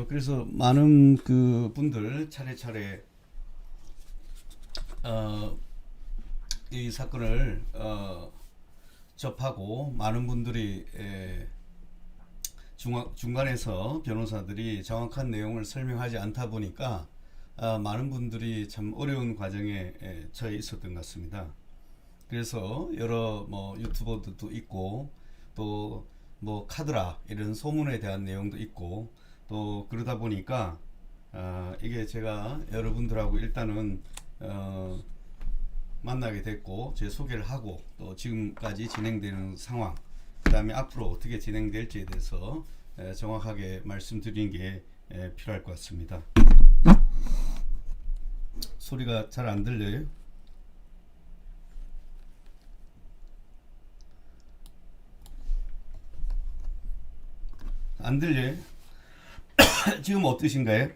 그래서 많은 그 분들 차례차례 이 사건을 접하고 많은 분들이 중간에서 변호사들이 정확한 내용을 설명하지 않다 보니까 많은 분들이 참 어려운 과정에 처해 있었던 것 같습니다. 그래서 여러 뭐 유튜버들도 있고 또 뭐 카드라 이런 소문에 대한 내용도 있고 또 그러다 보니까 이게 제가 여러분들하고 일단은 만나게 됐고 제 소개를 하고 또 지금까지 진행되는 상황 그 다음에 앞으로 어떻게 진행될지에 대해서 정확하게 말씀드리는 게 필요할 것 같습니다. 소리가 잘 안 들려요? 안 들려요? 지금 어떠신가요?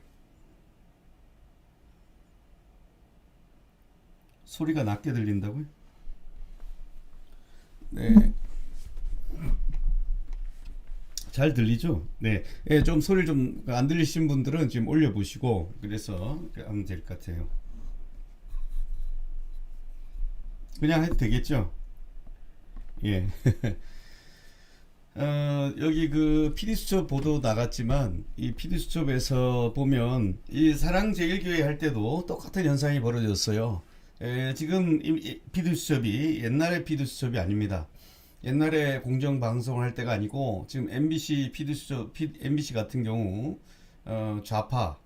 소리가 낮게 들린다고요? 네, 잘 들리죠? 네, 좀 소리 좀 안 들리신 분들은 지금 올려보시고 그래서 하면 될 것 같아요. 그냥 해도 되겠죠? 예. 여기 그 PD수첩 보도 나갔지만 이 PD수첩에서 보면 이 사랑제일교회 할 때도 똑같은 현상이 벌어졌어요. 지금 이 PD수첩이 옛날의 PD수첩이 아닙니다. 옛날에 공정방송을 할 때가 아니고 지금 MBC PD수첩, MBC 같은 경우 좌파,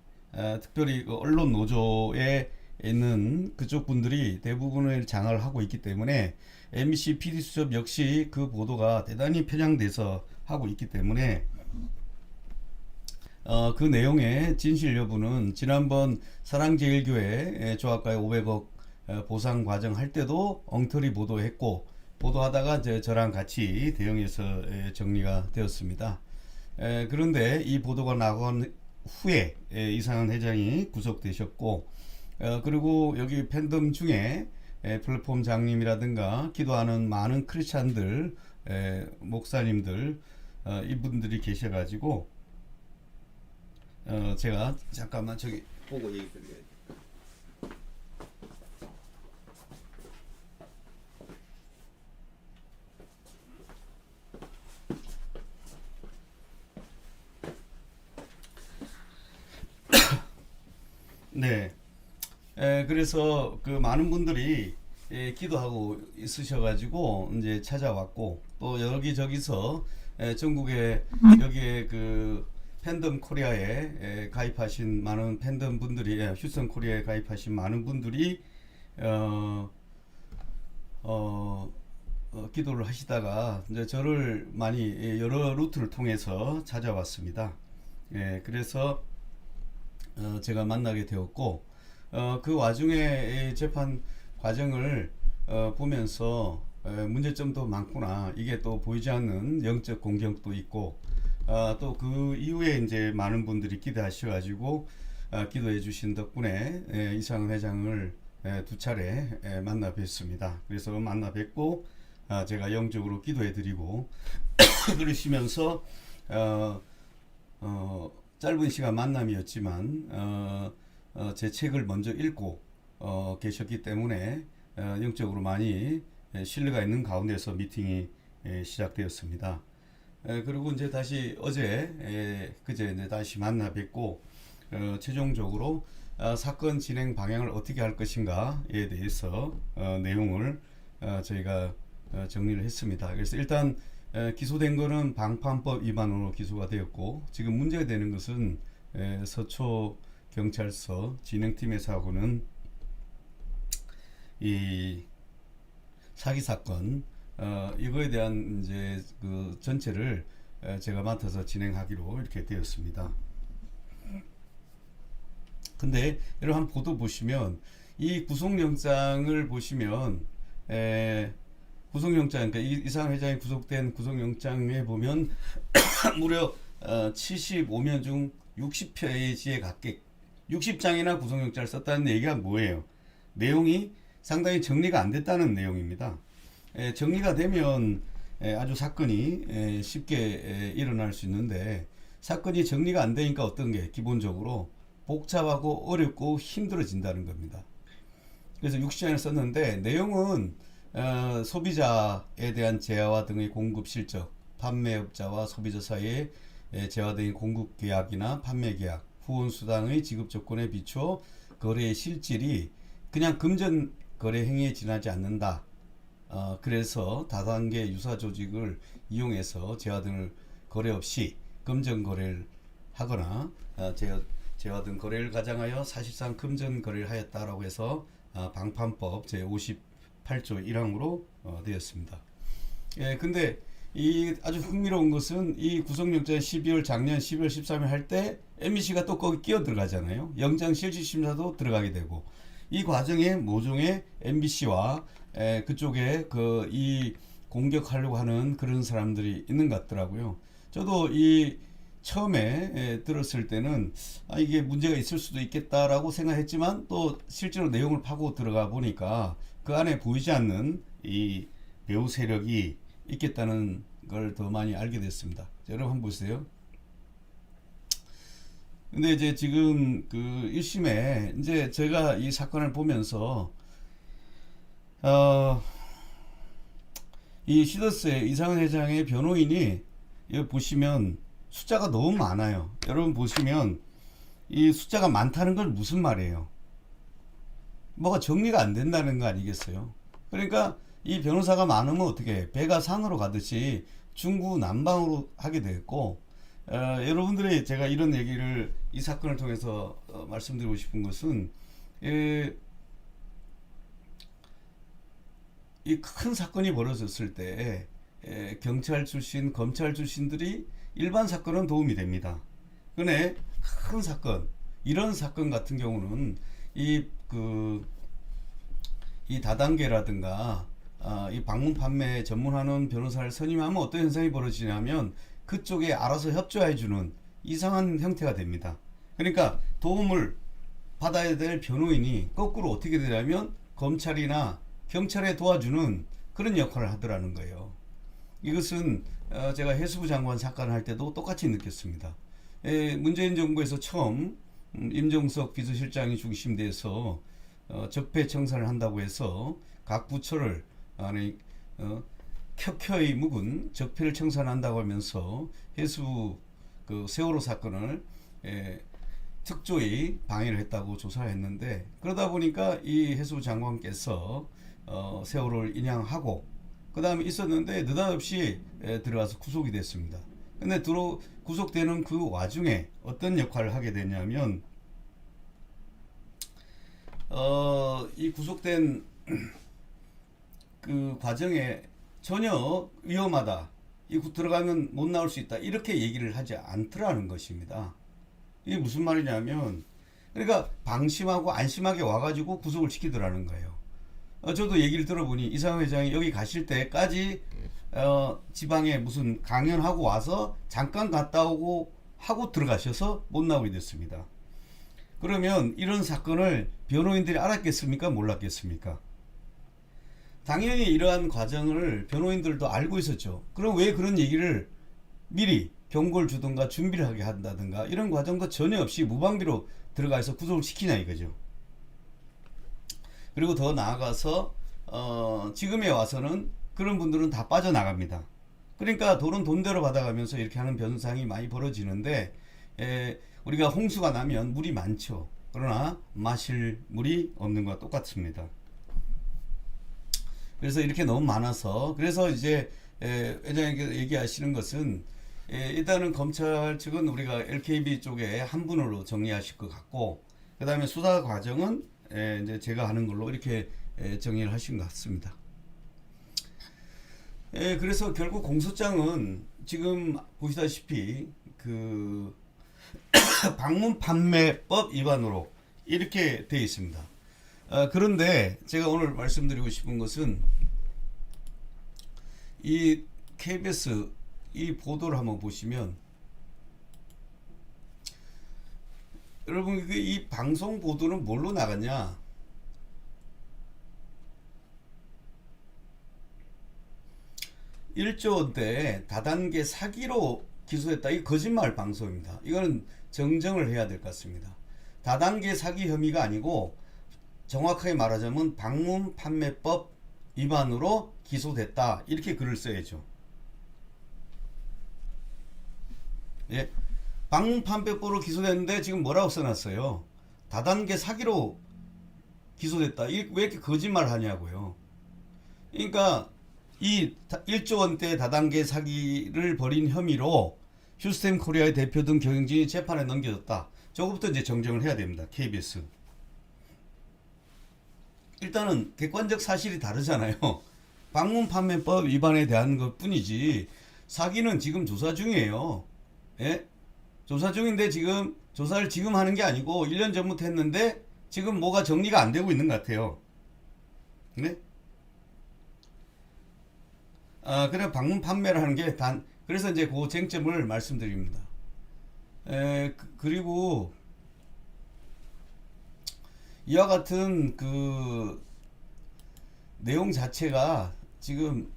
특별히 그 언론 노조에 있는 그쪽 분들이 대부분을 장악을 하고 있기 때문에 MBC PD수첩 역시 그 보도가 대단히 편향돼서 하고 있기 때문에 그 내용의 진실 여부는 지난번 사랑제일교회 조합가의 500억 보상 과정 할 때도 엉터리 보도했고 보도하다가 저랑 같이 대응해서 정리가 되었습니다. 그런데 이 보도가 나간 후에 이상한 회장이 구속되셨고 그리고 여기 팬덤 중에 플랫폼 장님이라든가 기도하는 많은 크리스찬들 목사님들 이분들이 계셔가지고 제가 잠깐만 저기 보고 얘기 드려요. 네. 그래서 그 많은 분들이 기도하고 있으셔가지고 이제 찾아왔고 또 여기저기서 전국에 여기에 그 팬덤 코리아에 가입하신 많은 팬덤 분들이 휴선 코리아에 가입하신 많은 분들이 어, 어, 기도를 하시다가 이제 저를 많이 여러 루트를 통해서 찾아왔습니다. 그래서 제가 만나게 되었고 그 와중에 재판 과정을 보면서 문제점도 많구나 이게 또 보이지 않는 영적 공격도 있고 또 그 이후에 이제 많은 분들이 기대하셔가지고 기도해 주신 덕분에 이상은 회장을 두 차례 만나 뵀습니다. 그래서 만나 뵙고 제가 영적으로 기도해 드리고 그러시면서 어, 짧은 시간 만남이었지만 제 책을 먼저 읽고 계셨기 때문에 영적으로 많이 신뢰가 있는 가운데서 미팅이 시작되었습니다. 그리고 이제 다시 어제 그제 이제 다시 만나 뵙고 최종적으로 사건 진행 방향을 어떻게 할 것인가에 대해서 내용을 저희가 정리를 했습니다. 그래서 일단 기소된 거는 방판법 위반으로 기소가 되었고 지금 문제가 되는 것은 서초 경찰서 진행팀에서 하고는 이 사기 사건 이거에 대한 이제 그 전체를 제가 맡아서 진행하기로 이렇게 되었습니다. 근데 여러분 한번 보도 보시면 이 구속영장을 보시면 구속영장 그러니까 이상 회장이 구속된 구속영장에 보면 무려 75면 중 60페이지에 가깝게 60장이나 구속영장을 썼다는 얘기가 뭐예요? 내용이 상당히 정리가 안 됐다는 내용입니다. 정리가 되면 아주 사건이 쉽게 일어날 수 있는데 사건이 정리가 안 되니까 어떤 게 기본적으로 복잡하고 어렵고 힘들어진다는 겁니다. 그래서 60장을 썼는데 내용은 소비자에 대한 재화와 등의 공급 실적, 판매업자와 소비자 사이의 재화 등의 공급 계약이나 판매 계약, 후원 수당의 지급 조건에 비추어 거래의 실질이 그냥 금전 거래 행위에 지나지 않는다. 그래서 다단계 유사 조직을 이용해서 재화 등을 거래 없이 금전 거래를 하거나 재화 등 거래를 가장하여 사실상 금전 거래를 하였다라고 해서 방판법 제58조 1항으로 되었습니다. 예, 근데 이 아주 흥미로운 것은 이 구속영장 작년 12월 13일 할 때 MBC가 또 거기 끼어 들어가잖아요. 영장 실질 심사도 들어가게 되고 이 과정에 모종의 MBC와 그쪽에 이 공격하려고 하는 그런 사람들이 있는 것 같더라고요. 저도 이 처음에 들었을 때는 이게 문제가 있을 수도 있겠다라고 생각했지만 또 실제로 내용을 파고 들어가 보니까 그 안에 보이지 않는 이 배후 세력이 있겠다는 걸 더 많이 알게 됐습니다. 자, 여러분 한번 보세요. 근데 이제 지금 그 1심에 이제 제가 이 사건을 보면서 이 시더스의 이상은 회장의 변호인이 여기 보시면 숫자가 너무 많아요. 여러분 보시면 이 숫자가 많다는 건 무슨 말이에요? 뭐가 정리가 안 된다는 거 아니겠어요? 그러니까 이 변호사가 많으면 어떻게 배가 산으로 가듯이 중구난방으로 하게 됐고 여러분들이 제가 이런 얘기를 이 사건을 통해서 말씀드리고 싶은 것은 이 큰 사건이 벌어졌을 때 경찰 출신, 검찰 출신들이 일반 사건은 도움이 됩니다. 근데 큰 사건, 이런 사건 같은 경우는 이 다단계라든가 이 방문 판매 전문하는 변호사를 선임하면 어떤 현상이 벌어지냐면 그쪽에 알아서 협조해주는 이상한 형태가 됩니다. 그러니까 도움을 받아야 될 변호인이 거꾸로 어떻게 되냐면 검찰이나 경찰에 도와주는 그런 역할을 하더라는 거예요. 이것은 제가 해수부 장관 사건을 할 때도 똑같이 느꼈습니다. 문재인 정부에서 처음 임종석 비서실장이 중심돼서 적폐청산을 한다고 해서 각 부처를 켜켜이 묵은 적폐를 청산한다고 하면서 해수부 세월호 사건을 특조위 방해를 했다고 조사를 했는데 그러다 보니까 이 해수부 장관께서 세월호를 인양하고 그 다음에 있었는데 느닷없이 들어가서 구속이 됐습니다. 근데 구속되는 그 와중에 어떤 역할을 하게 되냐면 이 구속된 그 과정에 전혀 위험하다, 이 들어가면 못 나올 수 있다 이렇게 얘기를 하지 않더라는 것입니다. 이게 무슨 말이냐면 그러니까 방심하고 안심하게 와가지고 구속을 시키더라는 거예요. 저도 얘기를 들어보니 이상호 회장이 여기 가실 때까지 지방에 무슨 강연하고 와서 잠깐 갔다 오고 하고 들어가셔서 못 나오게 됐습니다. 그러면 이런 사건을 변호인들이 알았겠습니까? 몰랐겠습니까? 당연히 이러한 과정을 변호인들도 알고 있었죠. 그럼 왜 그런 얘기를 미리 경고를 주든가 준비를 하게 한다든가 이런 과정도 전혀 없이 무방비로 들어가서 구속을 시키냐 이거죠. 그리고 더 나아가서 지금에 와서는 그런 분들은 다 빠져나갑니다. 그러니까 돈은 돈대로 받아가면서 이렇게 하는 변상이 많이 벌어지는데 우리가 홍수가 나면 물이 많죠. 그러나 마실 물이 없는 것과 똑같습니다. 그래서 이렇게 너무 많아서 그래서 이제 회장님께서 얘기하시는 것은 일단은 검찰 측은 우리가 LKB 쪽에 한 분으로 정리하실 것 같고 그 다음에 수사 과정은 이제 제가 하는 걸로 이렇게 정리를 하신 것 같습니다. 그래서 결국 공소장은 지금 보시다시피 그 방문 판매법 위반으로 이렇게 되어 있습니다. 그런데 제가 오늘 말씀드리고 싶은 것은 이 KBS 이 보도를 한번 보시면 여러분 이 방송 보도는 뭘로 나갔냐? 1조 원대 다단계 사기로 기소됐다. 이 거짓말 방송입니다. 이거는 정정을 해야 될 것 같습니다. 다단계 사기 혐의가 아니고 정확하게 말하자면 방문 판매법 위반으로 기소됐다. 이렇게 글을 써야죠. 예. 방문 판매법으로 기소됐는데 지금 뭐라고 써놨어요? 다단계 사기로 기소됐다. 왜 이렇게 거짓말 하냐고요. 그러니까 이 1조 원대 다단계 사기를 벌인 혐의로 휴스템 코리아의 대표 등 경영진이 재판에 넘겨졌다. 저거부터 이제 정정을 해야 됩니다. KBS. 일단은 객관적 사실이 다르잖아요. 방문 판매법 위반에 대한 것 뿐이지 사기는 지금 조사 중이에요. 예? 조사 중인데 지금 조사를 지금 하는 게 아니고 1년 전부터 했는데 지금 뭐가 정리가 안 되고 있는 것 같아요. 네? 그래 방문 판매를 하는 게 그래서 이제 그 쟁점을 말씀드립니다. 그리고 이와 같은 그 내용 자체가 지금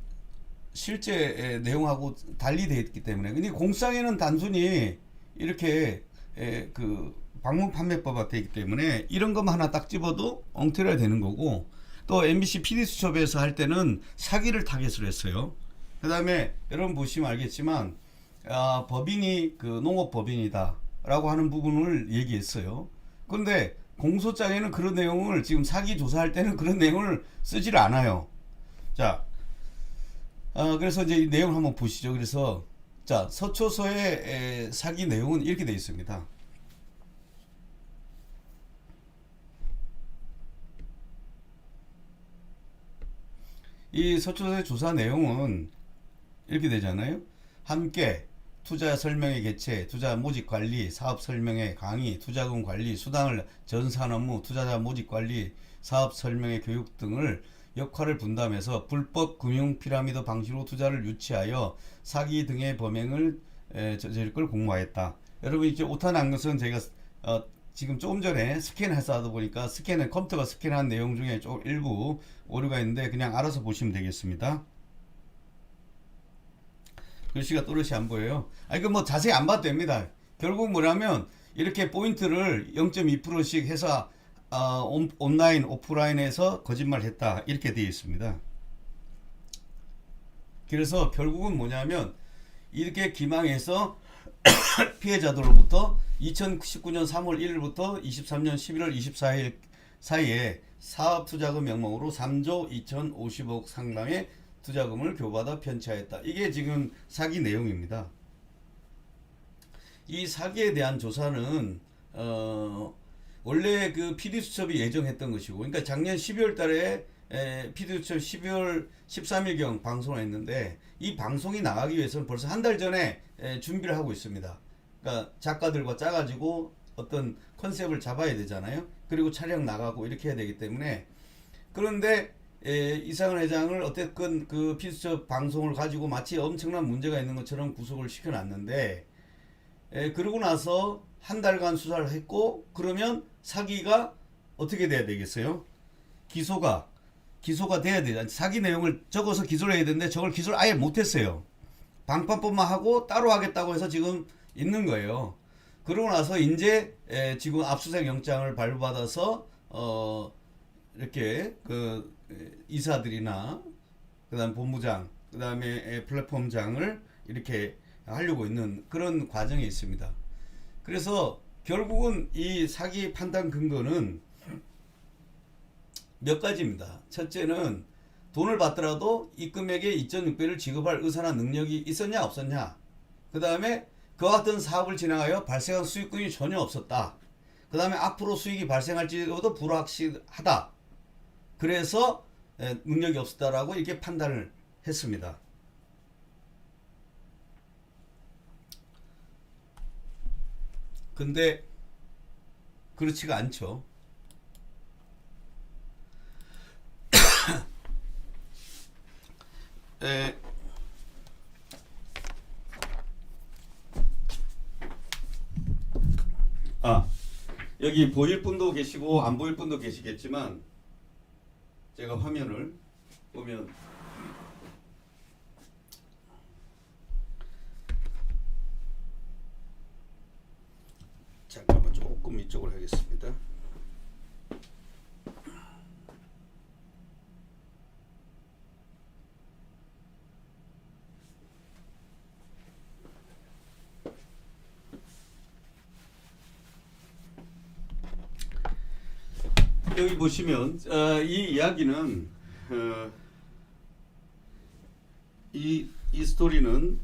실제 내용하고 달리 되어 있기 때문에 근데 공상에는 단순히 이렇게 그 방문 판매법이 되어 있기 때문에 이런 것만 하나 딱 집어도 엉터리가 되는 거고 또 MBC PD수첩에서 할 때는 사기를 타겟으로 했어요. 그 다음에 여러분 보시면 알겠지만 법인이 그 농업법인이다 라고 하는 부분을 얘기했어요. 그런데 공소장에는 그런 내용을 지금 사기 조사할 때는 그런 내용을 쓰질 않아요. 자, 그래서 이제 이 내용을 한번 보시죠. 그래서 자 서초서의 사기 내용은 이렇게 되어 있습니다. 이 서초서의 조사 내용은 이렇게 되잖아요. 함께 투자 설명회 개최, 투자 모집 관리, 사업 설명회 강의, 투자금 관리, 수당을 전산 업무, 투자자 모집 관리, 사업 설명회 교육 등을 역할을 분담해서 불법 금융 피라미드 방식으로 투자를 유치하여 사기 등의 범행을 저지를 걸 공모하였다. 여러분 이제 오타난 것은 제가 지금 조금 전에 스캔해서 하다 보니까 컴퓨터가 스캔한 내용 중에 일부 오류가 있는데 그냥 알아서 보시면 되겠습니다. 글씨가 또렷이 안 보여요. 이거 뭐 자세히 안 봐도 됩니다. 결국 뭐냐면 이렇게 포인트를 0.2%씩 해서 온라인 오프라인에서 거짓말 했다 이렇게 되어 있습니다. 그래서 결국은 뭐냐면 이렇게 기망해서 피해자들로부터 2019년 3월 1일부터 23년 11월 24일 사이에 사업투자금 명목으로 3조 2050억 상당의 투자금을 교부받아 편취하였다. 이게 지금 사기 내용입니다. 이 사기에 대한 조사는 원래 그 PD수첩이 예정했던 것이고, 그러니까 작년 12월 달에 PD수첩 12월 13일경 방송을 했는데 이 방송이 나가기 위해서는 벌써 한 달 전에 준비를 하고 있습니다. 그러니까 작가들과 짜가지고 어떤 컨셉을 잡아야 되잖아요. 그리고 촬영 나가고 이렇게 해야 되기 때문에 그런데 이상은 회장을 어쨌든 그 PD수첩 방송을 가지고 마치 엄청난 문제가 있는 것처럼 구속을 시켜놨는데 그러고 나서 한 달간 수사를 했고 그러면 사기가 어떻게 돼야 되겠어요? 기소가 돼야 되죠. 사기 내용을 적어서 기소를 해야 되는데 저걸 기소를 아예 못했어요. 방판법만 하고 따로 하겠다고 해서 지금 있는 거예요. 그러고 나서 이제 지금 압수수색 영장을 발부받아서 이렇게 그 이사들이나 그다음 본부장 그다음에 플랫폼장을 이렇게 하려고 있는 그런 과정이 있습니다. 그래서 결국은 이 사기 판단 근거는 몇 가지입니다. 첫째는 돈을 받더라도 이 금액에 2,600을 지급할 의사나 능력이 있었냐 없었냐. 그 다음에 그와 같은 사업을 진행하여 발생한 수익금이 전혀 없었다. 그 다음에 앞으로 수익이 발생할지도 불확실하다. 그래서 능력이 없었다라고 이렇게 판단을 했습니다. 근데 그렇지가 않죠. 여기 보일 분도 계시고 안 보일 분도 계시겠지만 제가 화면을 보면 조금 이쪽으로 하겠습니다. 여기 보시면 이 이야기는 이 스토리는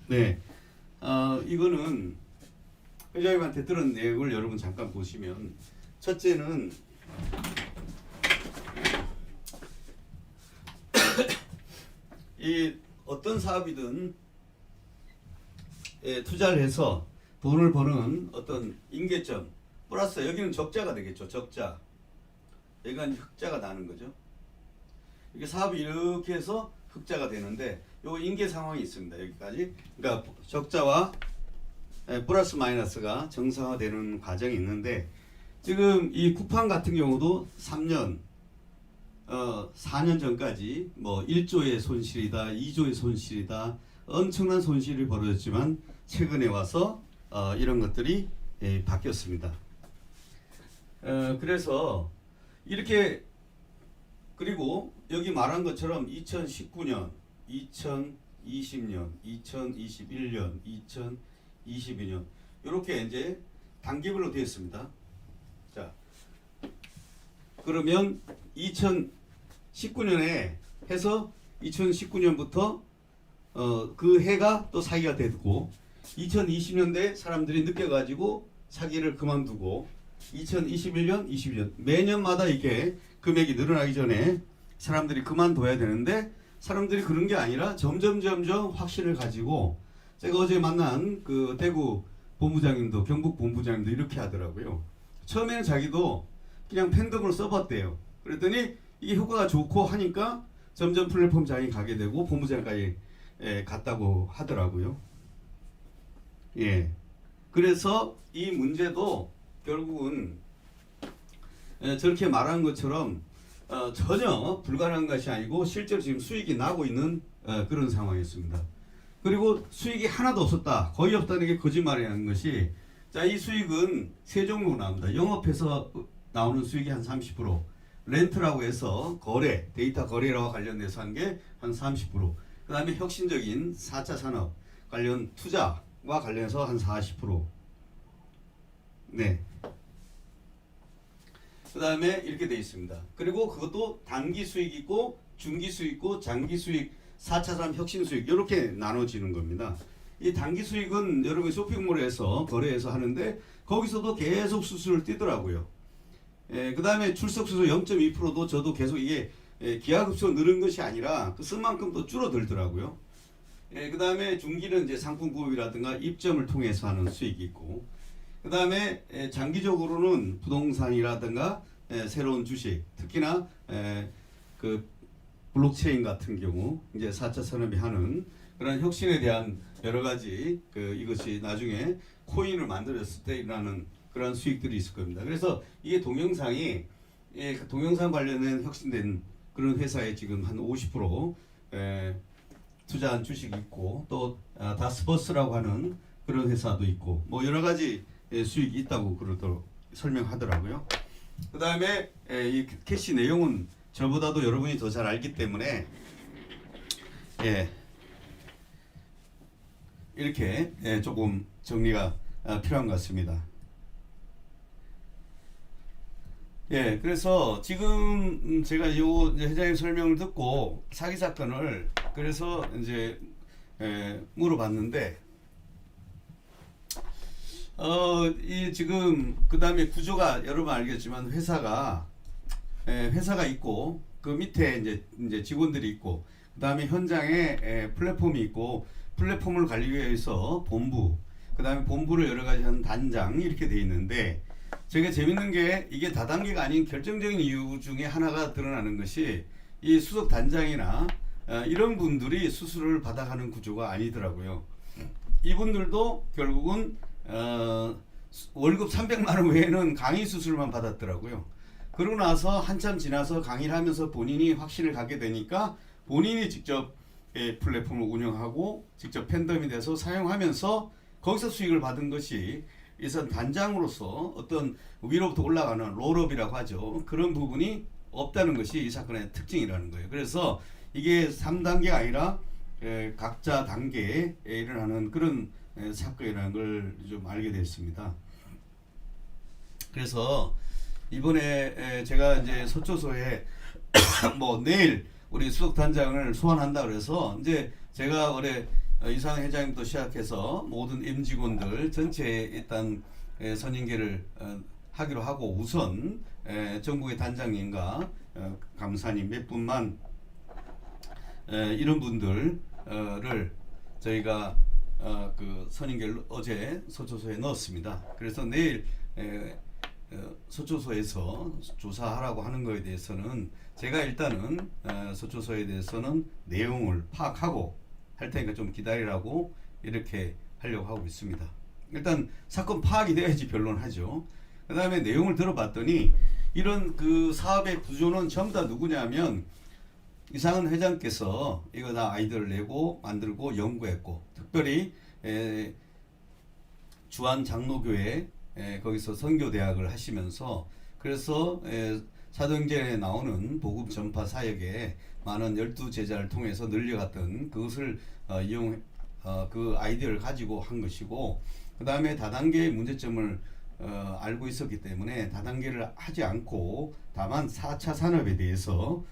네, 이거는 회장님한테 들은 내용을 여러분 잠깐 보시면, 첫째는 이 어떤 사업이든 투자를 해서 돈을 버는 어떤 임계점 플러스 여기는 적자가 되겠죠. 적자. 여기가 흑자가 나는 거죠. 이게 사업이 이렇게 해서 흑자가 되는데 요 임계 상황이 있습니다. 여기까지. 그러니까 적자와 플러스 마이너스가 정상화되는 과정이 있는데, 지금 이 쿠팡 같은 경우도 3년 4년 전까지 뭐 1조의 손실이다, 2조의 손실이다, 엄청난 손실이 벌어졌지만 최근에 와서 이런 것들이 바뀌었습니다. 그래서 이렇게, 그리고 여기 말한 것처럼 2019년, 2020년, 2021년, 2022년 이렇게 이제 단계별로 되어 있습니다. 자, 그러면 2019년에 해서 2019년부터 그 해가 또 사기가 되고, 2020년대 사람들이 느껴가지고 사기를 그만두고, 2021년, 22년 매년마다 이게 금액이 늘어나기 전에 사람들이 그만둬야 되는데, 사람들이 그런 게 아니라 점점 확신을 가지고, 제가 어제 만난 그 대구 본부장님도, 경북 본부장님도 이렇게 하더라고요. 처음에는 자기도 그냥 팬덤으로 써봤대요. 그랬더니 이게 효과가 좋고 하니까 점점 플랫폼장이 가게 되고 본부장까지 갔다고 하더라고요. 예. 그래서 이 문제도 결국은 저렇게 말한 것처럼 전혀 불가능한 것이 아니고 실제로 지금 수익이 나고 있는 그런 상황이었습니다. 그리고 수익이 하나도 없었다, 거의 없다는 게 거짓말이라는 것이, 자, 이 수익은 세 종류로 나옵니다. 영업해서 나오는 수익이 한 30%, 렌트라고 해서 거래, 데이터 거래와 관련돼서 한 게 한 30%, 그 다음에 혁신적인 4차 산업 관련 투자와 관련해서 한 40%. 네. 그 다음에 이렇게 되어 있습니다. 그리고 그것도 단기 수익 있고, 중기 수익 있고, 장기 수익, 4차 산업 혁신 수익, 이렇게 나눠지는 겁니다. 이 단기 수익은 여러분 쇼핑몰에서 거래해서 하는데, 거기서도 계속 수수료를 띄더라고요. 그 다음에 출석 수수 0.2%도 저도 계속 이게 기하급수로 늘은 것이 아니라 그 쓴 만큼 또 줄어들더라고요. 그 다음에 중기는 이제 상품 구입이라든가 입점을 통해서 하는 수익이 있고, 그 다음에 장기적으로는 부동산이라든가 새로운 주식, 특히나 그 블록체인 같은 경우 이제 4차 산업이 하는 그런 혁신에 대한 여러 가지 이것이 나중에 코인을 만들었을 때 일어나는 그런 수익들이 있을 겁니다. 그래서 이게 동영상이 동영상 관련된 혁신된 그런 회사에 지금 한 50% 투자한 주식이 있고, 또 다스버스라고 하는 그런 회사도 있고, 뭐 여러 가지 수익이 있다고 그러도록 설명하더라고요. 그 다음에 이 캐시 내용은 저보다도 여러분이 더 잘 알기 때문에 이렇게 조금 정리가 필요한 것 같습니다. 그래서 지금 제가 요 회장님 설명을 듣고 사기 사건을 그래서 이제 물어봤는데, 이 지금 그 다음에 구조가 여러분 알겠지만 회사가 있고, 그 밑에 이제 직원들이 있고, 그 다음에 현장에 플랫폼이 있고, 플랫폼을 관리하기 위해서 본부, 그 다음에 본부를 여러 가지 하는 단장, 이렇게 돼 있는데, 되게 재밌는 게 이게 다단계가 아닌 결정적인 이유 중에 하나가 드러나는 것이, 이 수석 단장이나 이런 분들이 수수료를 받아가는 구조가 아니더라고요. 이분들도 결국은 월급 300만 원 외에는 강의 수수료만 받았더라고요. 그러고 나서 한참 지나서 강의를 하면서 본인이 확신을 갖게 되니까 본인이 직접 플랫폼을 운영하고 직접 팬덤이 돼서 사용하면서 거기서 수익을 받은 것이 이선 단장으로서 어떤 위로부터 올라가는 롤업이라고 하죠. 그런 부분이 없다는 것이 이 사건의 특징이라는 거예요. 그래서 이게 3단계가 아니라 각자 단계에 일어나는 그런 사건이라는 걸 좀 알게 됐습니다. 그래서 이번에 제가 이제 서초소에 뭐 내일 우리 수석 단장을 소환한다 그래서 이제 제가 올해 이상한 회장님도 시작해서 모든 임직원들 전체에 일단 선임계를 하기로 하고 우선 전국의 단장님과 감사님 몇 분만 이런 분들을 저희가 그 선임계를 어제 서초소에 넣었습니다. 그래서 내일 서초소에서 조사하라고 하는 거에 대해서는 제가 일단은 서초소에 대해서는 내용을 파악하고 할 테니까 좀 기다리라고 이렇게 하려고 하고 있습니다. 일단 사건 파악이 돼야지 변론하죠. 그 다음에 내용을 들어봤더니 이런 그 사업의 구조는 전부 다 누구냐면 이상은 회장께서 이거 다 아이디어를 내고 만들고 연구했고 특별히 주한 장로교회 거기서 선교대학을 하시면서 그래서 사도행전에 나오는 복음 전파 사역에 많은 12제자를 통해서 늘려갔던 그것을 그 아이디어를 가지고 한 것이고 그 다음에 다단계의 문제점을 알고 있었기 때문에 다단계를 하지 않고 다만 4차 산업에 대해서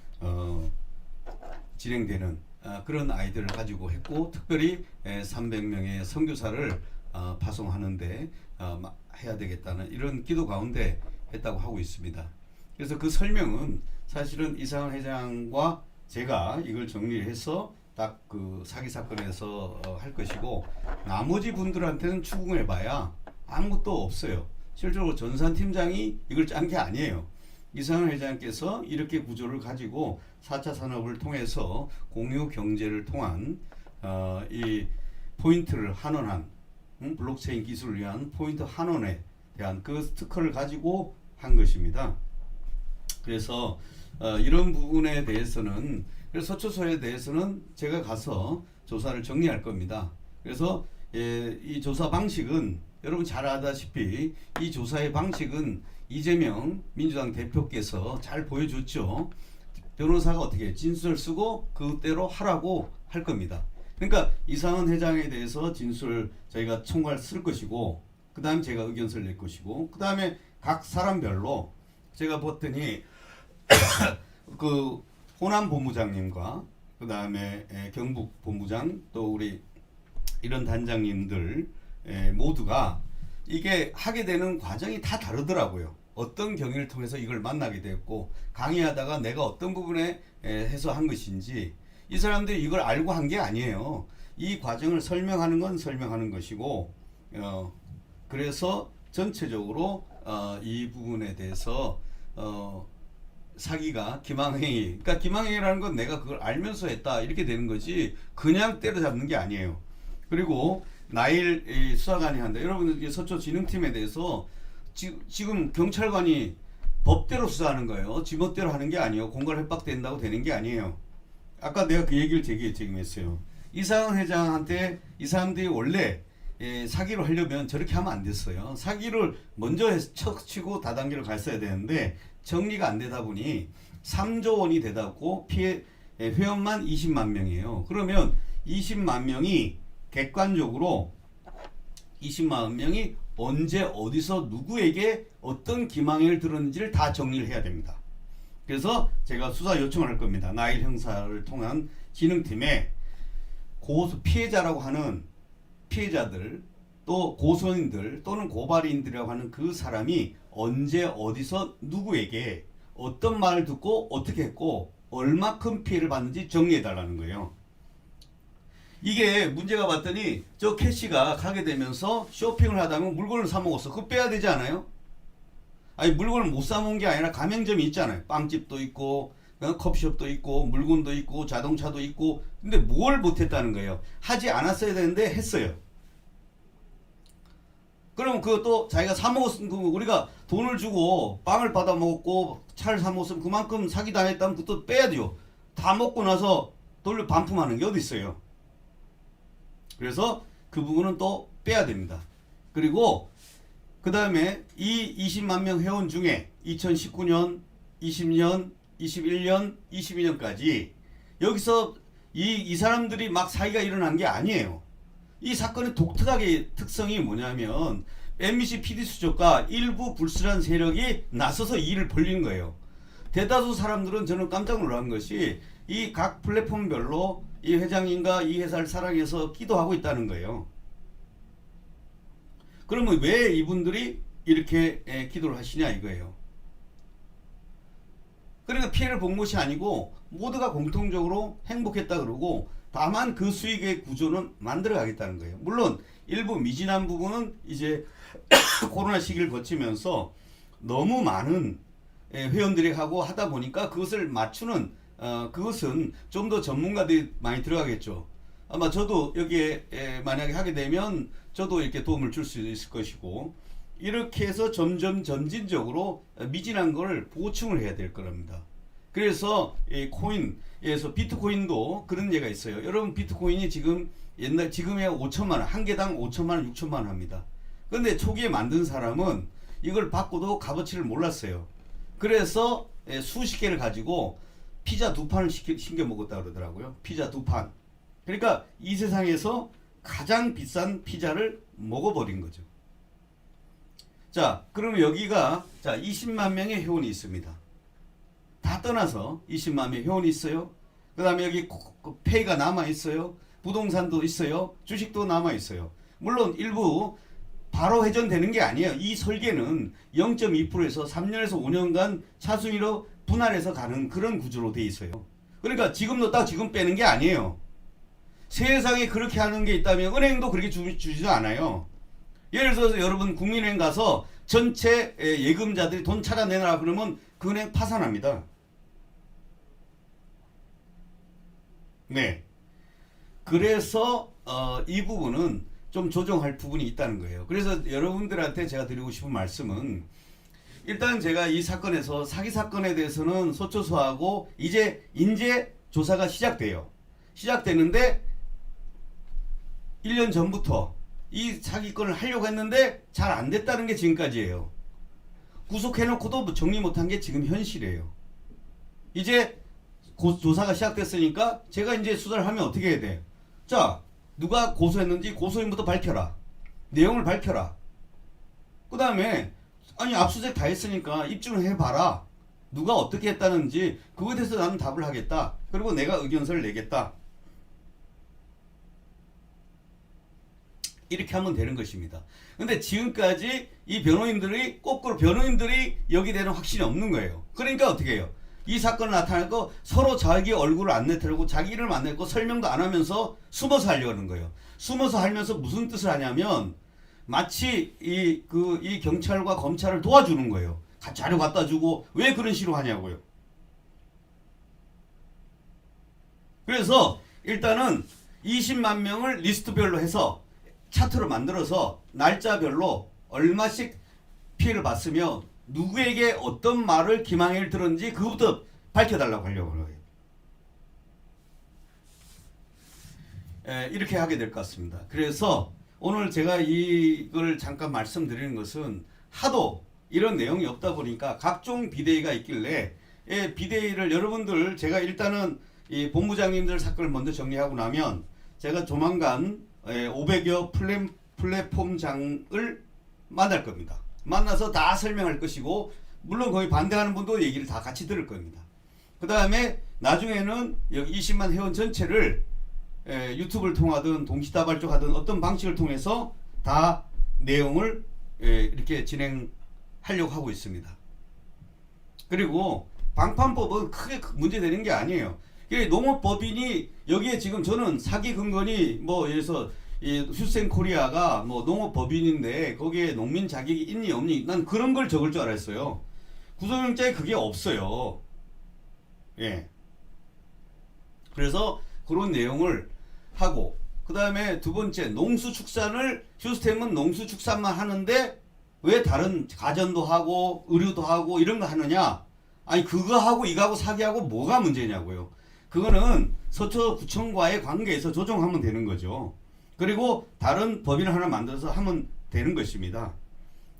진행되는 그런 아이디어를 가지고 했고 특별히 300명의 선교사를 파송하는데 해야 되겠다는 이런 기도 가운데 했다고 하고 있습니다. 그래서 그 설명은 사실은 이상한 회장과 제가 이걸 정리해서 딱 그 사기 사건에서 할 것이고 나머지 분들한테는 추궁해봐야 아무것도 없어요. 실제로 전산 팀장이 이걸 짠 게 아니에요. 이상한 회장께서 이렇게 구조를 가지고 4차 산업을 통해서 공유 경제를 통한 이 포인트를 환원한 블록체인 기술을 위한 포인트 환원에 대한 그 특허를 가지고 한 것입니다. 그래서 이런 부분에 대해서는 그래서 서초소에 대해서는 제가 가서 조사를 정리할 겁니다. 그래서 이 조사 방식은 여러분 잘 아다시피 이 조사의 방식은 이재명 민주당 대표께서 잘 보여줬죠. 변호사가 어떻게 진술을 쓰고 그대로 하라고 할 겁니다. 그러니까 이상은 회장에 대해서 진술 저희가 청구할 쓸 것이고 그 다음에 제가 의견서를 낼 것이고 그 다음에 각 사람별로 제가 봤더니 그 호남 본부장님과 그 다음에 경북 본부장 또 우리 이런 단장님들 모두가 이게 하게 되는 과정이 다 다르더라고요. 어떤 경위를 통해서 이걸 만나게 됐고 강의하다가 내가 어떤 부분에 해서 한 것인지 이 사람들이 이걸 알고 한 게 아니에요. 이 과정을 설명하는 건 설명하는 것이고 그래서 전체적으로 이 부분에 대해서 사기가 기망행위 그러니까 기망행위라는 건 내가 그걸 알면서 했다 이렇게 되는 거지 그냥 때려잡는 게 아니에요. 그리고 나일 수사관이 한다. 여러분 서초 진흥팀에 대해서 지금 경찰관이 법대로 수사하는 거예요. 지멋대로 하는 게 아니에요. 공갈 협박된다고 되는 게 아니에요. 아까 내가 그 얘기를 제기했어요. 이상은 회장한테 이 사람들이 원래 사기를 하려면 저렇게 하면 안 됐어요. 사기를 먼저 척치고 다단계로 갔어야 되는데 정리가 안 되다 보니 3조 원이 되다고 피해 회원만 20만 명이에요. 그러면 20만 명이 객관적으로 20만 명이 언제 어디서 누구에게 어떤 기망행위를 들었는지를 다 정리를 해야 됩니다. 그래서 제가 수사 요청을 할 겁니다. 나일 형사를 통한 진흥팀에 피해자라고 하는 피해자들 또 고소인들 또는 고발인들이라고 하는 그 사람이 언제 어디서 누구에게 어떤 말을 듣고 어떻게 했고 얼마큼 피해를 받는지 정리해 달라는 거예요. 이게 문제가 봤더니 저 캐시가 가게 되면서 쇼핑을 하다 보면 물건을 사 먹었어. 그거 빼야 되지 않아요? 아니 물건을 못 사 먹은 게 아니라 가맹점이 있잖아요. 빵집도 있고 커피숍도 있고 물건도 있고 자동차도 있고 근데 뭘 못했다는 거예요. 하지 않았어야 되는데 했어요. 그럼 그것도 자기가 사 먹었으면 우리가 돈을 주고 빵을 받아 먹었고 차를 사 먹었으면 그만큼 사기 당했다면 그것도 빼야 돼요. 다 먹고 나서 돌려 반품하는 게 어디 있어요. 그래서 그 부분은 또 빼야 됩니다. 그리고 그 다음에 이 20만 명 회원 중에 2019년, 20년, 21년, 22년까지 여기서 이 사람들이 막 사기가 일어난 게 아니에요. 이 사건의 독특하게 특성이 뭐냐면 MBC PD수첩과 일부 불순한 세력이 나서서 이 일을 벌린 거예요. 대다수 사람들은 저는 깜짝 놀란 것이 이 각 플랫폼별로 이 회장님과 이 회사를 사랑해서 기도하고 있다는 거예요. 그러면 왜 이분들이 이렇게 기도를 하시냐 이거예요. 그러니까 피해를 본 것이 아니고 모두가 공통적으로 행복했다 그러고 다만 그 수익의 구조는 만들어 가겠다는 거예요. 물론 일부 미진한 부분은 이제 코로나 시기를 거치면서 너무 많은 회원들이 하고 하다 보니까 그것을 맞추는 그것은 좀 더 전문가들이 많이 들어가겠죠. 아마 저도 여기에 만약에 하게 되면 저도 이렇게 도움을 줄 수 있을 것이고 이렇게 해서 점점 점진적으로 미진한 걸 보충을 해야 될 겁니다. 그래서 이 코인에서 비트코인도 그런 예가 있어요. 여러분 비트코인이 지금 지금에 5천만 원, 한 개당 5천만 원, 6천만 원 합니다. 근데 초기에 만든 사람은 이걸 받고도 값어치를 몰랐어요. 그래서 수십 개를 가지고 피자 2판을 신겨 먹었다 그러더라고요. 피자 2판. 그러니까 이 세상에서 가장 비싼 피자를 먹어버린 거죠. 자, 그러면 여기가 자 20만 명의 회원이 있습니다. 다 떠나서 20만 명의 회원이 있어요. 그 다음에 여기 페이가 남아 있어요. 부동산도 있어요. 주식도 남아 있어요. 물론 일부 바로 회전되는 게 아니에요. 이 설계는 0.2%에서 3년에서 5년간 차순위로 분할해서 가는 그런 구조로 돼 있어요. 그러니까 지금 넣었다가 지금 빼는 게 아니에요. 세상에 그렇게 하는 게 있다면 은행도 그렇게 주지도 않아요. 예를 들어서 여러분 국민은행 가서 전체 예금자들이 돈 찾아내라 그러면 그 은행 파산합니다. 네. 그래서 이 부분은 좀 조정할 부분이 있다는 거예요. 그래서 여러분들한테 제가 드리고 싶은 말씀은 일단 제가 이 사건에서 사기 사건에 대해서는 소초소하고 이제 조사가 시작돼요. 시작되는데 1년 전부터 이 사기건을 하려고 했는데 잘 안 됐다는 게 지금까지예요. 구속해놓고도 정리 못한 게 지금 현실이에요. 이제 조사가 시작됐으니까 제가 이제 수사를 하면 어떻게 해야 돼? 자, 누가 고소했는지 고소인부터 밝혀라. 내용을 밝혀라. 그 다음에 아니 압수수색 다 했으니까 입증을 해봐라. 누가 어떻게 했다는지 그거에 대해서 나는 답을 하겠다. 그리고 내가 의견서를 내겠다. 이렇게 하면 되는 것입니다. 근데 지금까지 이 변호인들이 거꾸로 변호인들이 여기 대한 확신이 없는 거예요. 그러니까 어떻게 해요? 이 사건을 나타내고 서로 자기 얼굴을 안 내태우고 자기 이름을 안 내고 설명도 안 하면서 숨어서 하려고 하는 거예요. 숨어서 하면서 무슨 뜻을 하냐면 마치 이 경찰과 검찰을 도와주는 거예요. 자료 갖다 주고 왜 그런 식으로 하냐고요. 그래서 일단은 20만 명을 리스트별로 해서 차트로 만들어서 날짜별로 얼마씩 피해를 봤으며 누구에게 어떤 말을 김항일 들었는지 그것부터 밝혀달라고 하려고 하는 거예요. 이렇게 하게 될 것 같습니다. 그래서 오늘 제가 이걸 잠깐 말씀드리는 것은 하도 이런 내용이 없다 보니까 각종 비대위가 있길래 비대위를 여러분들 제가 일단은 이 본부장님들 사건을 먼저 정리하고 나면 제가 조만간 500여 플랫폼장을 만날 겁니다. 만나서 다 설명할 것이고 물론 거기 반대하는 분도 얘기를 다 같이 들을 겁니다. 그 다음에 나중에는 여기 20만 회원 전체를 유튜브를 통하든 동시다발적 하든 어떤 방식을 통해서 다 내용을 이렇게 진행하려고 하고 있습니다. 그리고 방판법은 크게 문제되는 게 아니에요. 농업법인이 여기에 지금 저는 사기 근거니 뭐 예를 들어서 이 휴센코리아가 뭐 농업법인인데 거기에 농민 자격이 있니 없니 난 그런 걸 적을 줄 알았어요. 구속영장에 그게 없어요. 예. 그래서 그런 내용을 하고 그 다음에 두 번째 농수축산을 휴스템은 농수축산만 하는데 왜 다른 가전도 하고 의류도 하고 이런 거 하느냐? 아니 그거 하고 이거 하고 사기하고 뭐가 문제냐고요. 그거는 서초구청과의 관계에서 조정하면 되는 거죠. 그리고 다른 법인을 하나 만들어서 하면 되는 것입니다.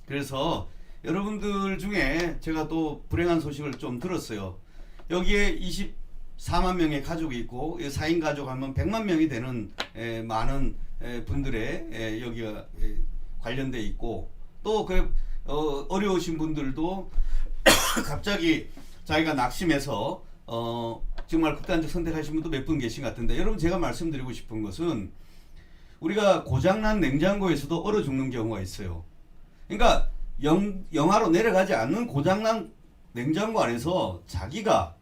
그래서 여러분들 중에 제가 또 불행한 소식을 좀 들었어요. 여기에 24만 명의 가족이 있고 4인 가족 하면 100만 명이 되는 많은 분들의 여기가 관련돼 있고 또 어려우신 분들도 갑자기 자기가 낙심해서 정말 극단적 선택하신 분도 몇 분 계신 것 같은데 여러분 제가 말씀드리고 싶은 것은 우리가 고장난 냉장고에서도 얼어 죽는 경우가 있어요. 그러니까 영하로 내려가지 않는 고장난 냉장고 안에서 자기가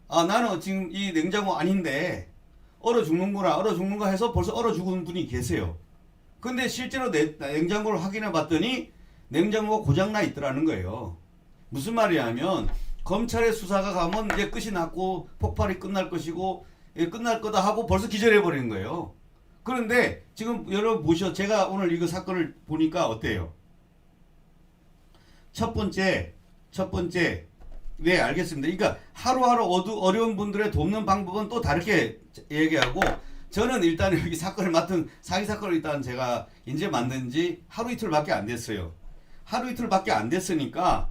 나는 지금 이 냉장고 아닌데 얼어 죽는가 해서 벌써 얼어 죽은 분이 계세요. 근데 실제로 냉장고를 확인해 봤더니 냉장고가 고장나 있더라는 거예요. 무슨 말이냐면 검찰의 수사가 가면 이제 끝이 났고 폭발이 끝날 것이고 끝날 거다 하고 벌써 기절해 버리는 거예요. 그런데 지금 여러분 보시오. 제가 오늘 이거 사건을 보니까 어때요? 첫 번째 네 알겠습니다. 그러니까 하루하루 어려운 분들의 돕는 방법은 또 다르게 얘기하고 저는 일단 여기 사건을 맡은 사기 사건을 일단 제가 이제 만든 지 하루 이틀밖에 안 됐어요. 하루 이틀밖에 안 됐으니까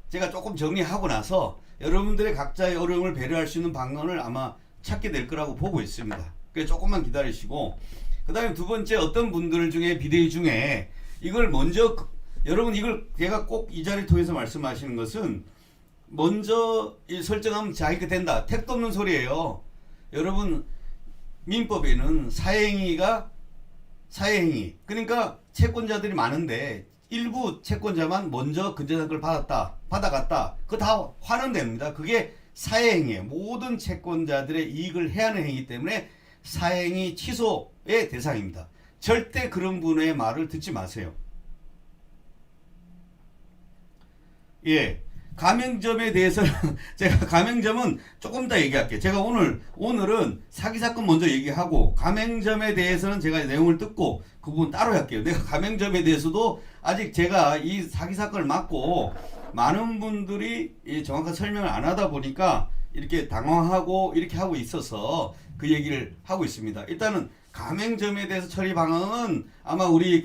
제가 조금 정리하고 나서 여러분들의 각자의 어려움을 배려할 수 있는 방안을 아마 찾게 될 거라고 보고 있습니다. 그래서 조금만 기다리시고 그 다음에 두 번째 어떤 분들 중에 비대위 중에 이걸 먼저 여러분 이걸 제가 꼭 이 자리를 통해서 말씀하시는 것은 먼저 설정하면 자기가 된다. 택도 없는 소리예요. 여러분 민법에는 사행위가 사행위 그러니까 채권자들이 많은데 일부 채권자만 먼저 근저당권을 받아갔다. 그거 다 환원됩니다. 그게 사행위예요. 모든 채권자들의 이익을 해하는 행위이기 때문에 사행위 취소의 대상입니다. 절대 그런 분의 말을 듣지 마세요. 예. 가맹점에 대해서는 제가 가맹점은 조금 더 얘기할게요. 제가 오늘은 사기 사건 먼저 얘기하고 가맹점에 대해서는 제가 내용을 듣고 그 부분 따로 할게요. 내가 가맹점에 대해서도 아직 제가 이 사기 사건을 맡고 많은 분들이 정확한 설명을 안 하다 보니까 이렇게 당황하고 이렇게 하고 있어서 그 얘기를 하고 있습니다. 일단은 가맹점에 대해서 처리 방안은 아마 우리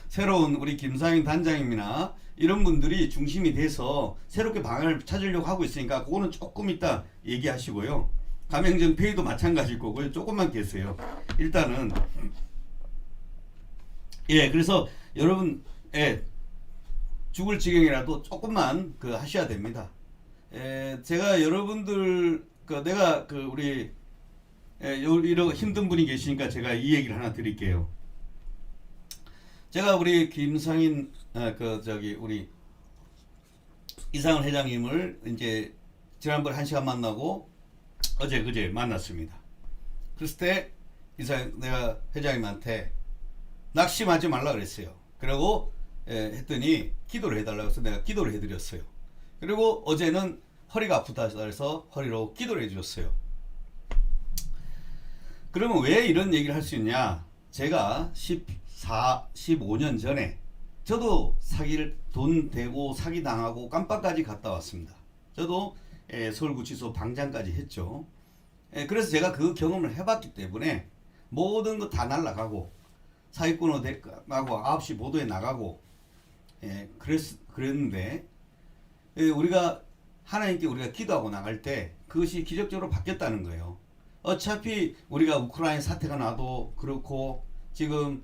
새로운 우리 김상인 단장님이나 이런 분들이 중심이 돼서 새롭게 방안을 찾으려고 하고 있으니까 그거는 조금 이따 얘기하시고요. 가맹점 페이도 마찬가지일 거고요. 조금만 계세요. 일단은 그래서 여러분 죽을 지경이라도 조금만 하셔야 됩니다. 제가 여러분들 내가 우리 이런 힘든 분이 계시니까 제가 이 얘기를 하나 드릴게요. 제가 우리 김상인 우리 이상은 회장님을 이제 지난번에 1시간 만나고 그제 만났습니다. 그랬을 때 내가 회장님한테 낙심하지 말라 그랬어요. 그리고 했더니 기도를 해달라고 해서 내가 기도를 해드렸어요. 그리고 어제는 허리가 아프다 해서 허리로 기도를 해주셨어요. 그러면 왜 이런 얘기를 할 수 있냐? 제가 15년 전에 저도 돈 대고 사기당하고 깜빡까지 갔다 왔습니다. 저도 서울구치소 방장까지 했죠. 그래서 제가 그 경험을 해봤기 때문에 모든 거 다 날라가고 사기꾼으로 나가고 9시 보도에 나가고 그랬는데 우리가 하나님께 우리가 기도하고 나갈 때 그것이 기적적으로 바뀌었다는 거예요. 어차피 우리가 우크라이나 사태가 나도 그렇고 지금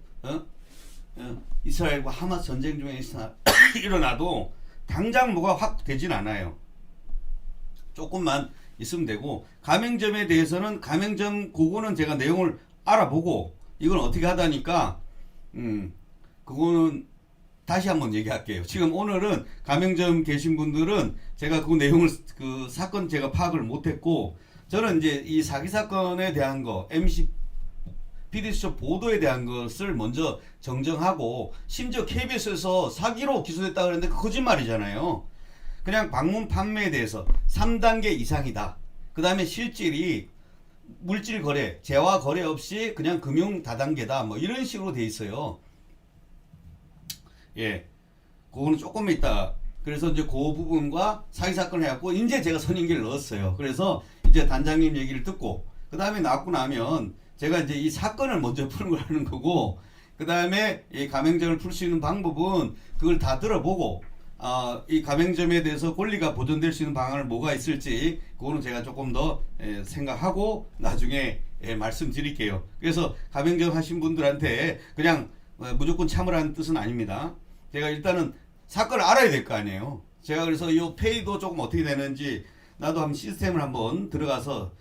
이스라엘과 하마스 전쟁 중에 일어나도 당장 뭐가 확 되진 않아요. 조금만 있으면 되고 가맹점에 대해서는 가맹점 그거는 제가 내용을 알아보고 이건 어떻게 하다니까 그거는 다시 한번 얘기할게요. 지금 오늘은 가맹점 계신 분들은 제가 그 내용을 사건 제가 파악을 못했고 저는 이제 이 사기 사건에 대한 거 MC PD수첩 보도에 대한 것을 먼저 정정하고 심지어 KBS에서 사기로 기소됐다 그랬는데 거짓말이잖아요. 그냥 방문 판매에 대해서 3단계 이상이다. 그 다음에 실질이 물질 거래, 재화 거래 없이 그냥 금융 다단계다. 뭐 이런 식으로 돼 있어요. 그거는 조금 이따 그래서 이제 그 부분과 사기 사건을 해갖고 이제 제가 선임기를 넣었어요. 그래서 이제 단장님 얘기를 듣고 그 다음에 나왔고 나면 제가 이제 이 사건을 먼저 푸는 걸 하는 거고 그 다음에 이 가맹점을 풀 수 있는 방법은 그걸 다 들어보고 이 가맹점에 대해서 권리가 보존될 수 있는 방안을 뭐가 있을지 그거는 제가 조금 더 생각하고 나중에 말씀드릴게요. 그래서 가맹점 하신 분들한테 그냥 무조건 참으라는 뜻은 아닙니다. 제가 일단은 사건을 알아야 될 거 아니에요. 제가 그래서 이 페이도 조금 어떻게 되는지 나도 한번 시스템을 한번 들어가서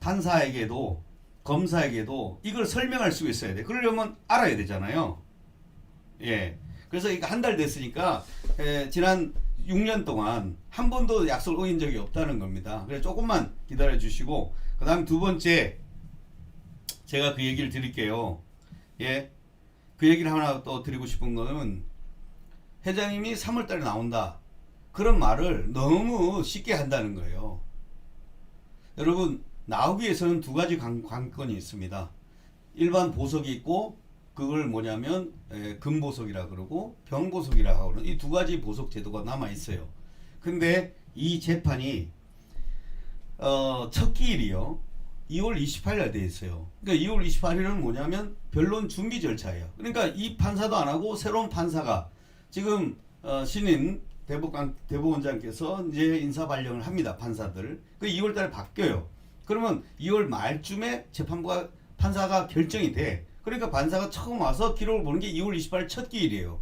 판사에게도 검사에게도 이걸 설명할 수 있어야 돼. 그러려면 알아야 되잖아요. 예. 그래서 이거 한 달 됐으니까 지난 6년 동안 한 번도 약속을 어긴 적이 없다는 겁니다. 그래서 조금만 기다려 주시고 그 다음 두 번째 제가 그 얘기를 드릴게요. 예. 그 얘기를 하나 또 드리고 싶은 거는 회장님이 3월달에 나온다. 그런 말을 너무 쉽게 한다는 거예요. 여러분 나오기 위해서는 두 가지 관건이 있습니다. 일반 보석이 있고 그걸 뭐냐면 금보석이라 그러고 병보석이라 하고는 이 두 가지 보석 제도가 남아 있어요. 근데 이 재판이 첫 기일이요 2월 28일 돼 있어요. 그러니까 2월 28일은 뭐냐면 변론 준비 절차예요. 그러니까 이 판사도 안 하고 새로운 판사가 지금 신인 대법원장께서 이제 인사 발령을 합니다. 판사들. 그 2월 달에 바뀌어요. 그러면 2월 말쯤에 재판부가 판사가 결정이 돼. 그러니까 판사가 처음 와서 기록을 보는 게 2월 28일 첫 기일이에요.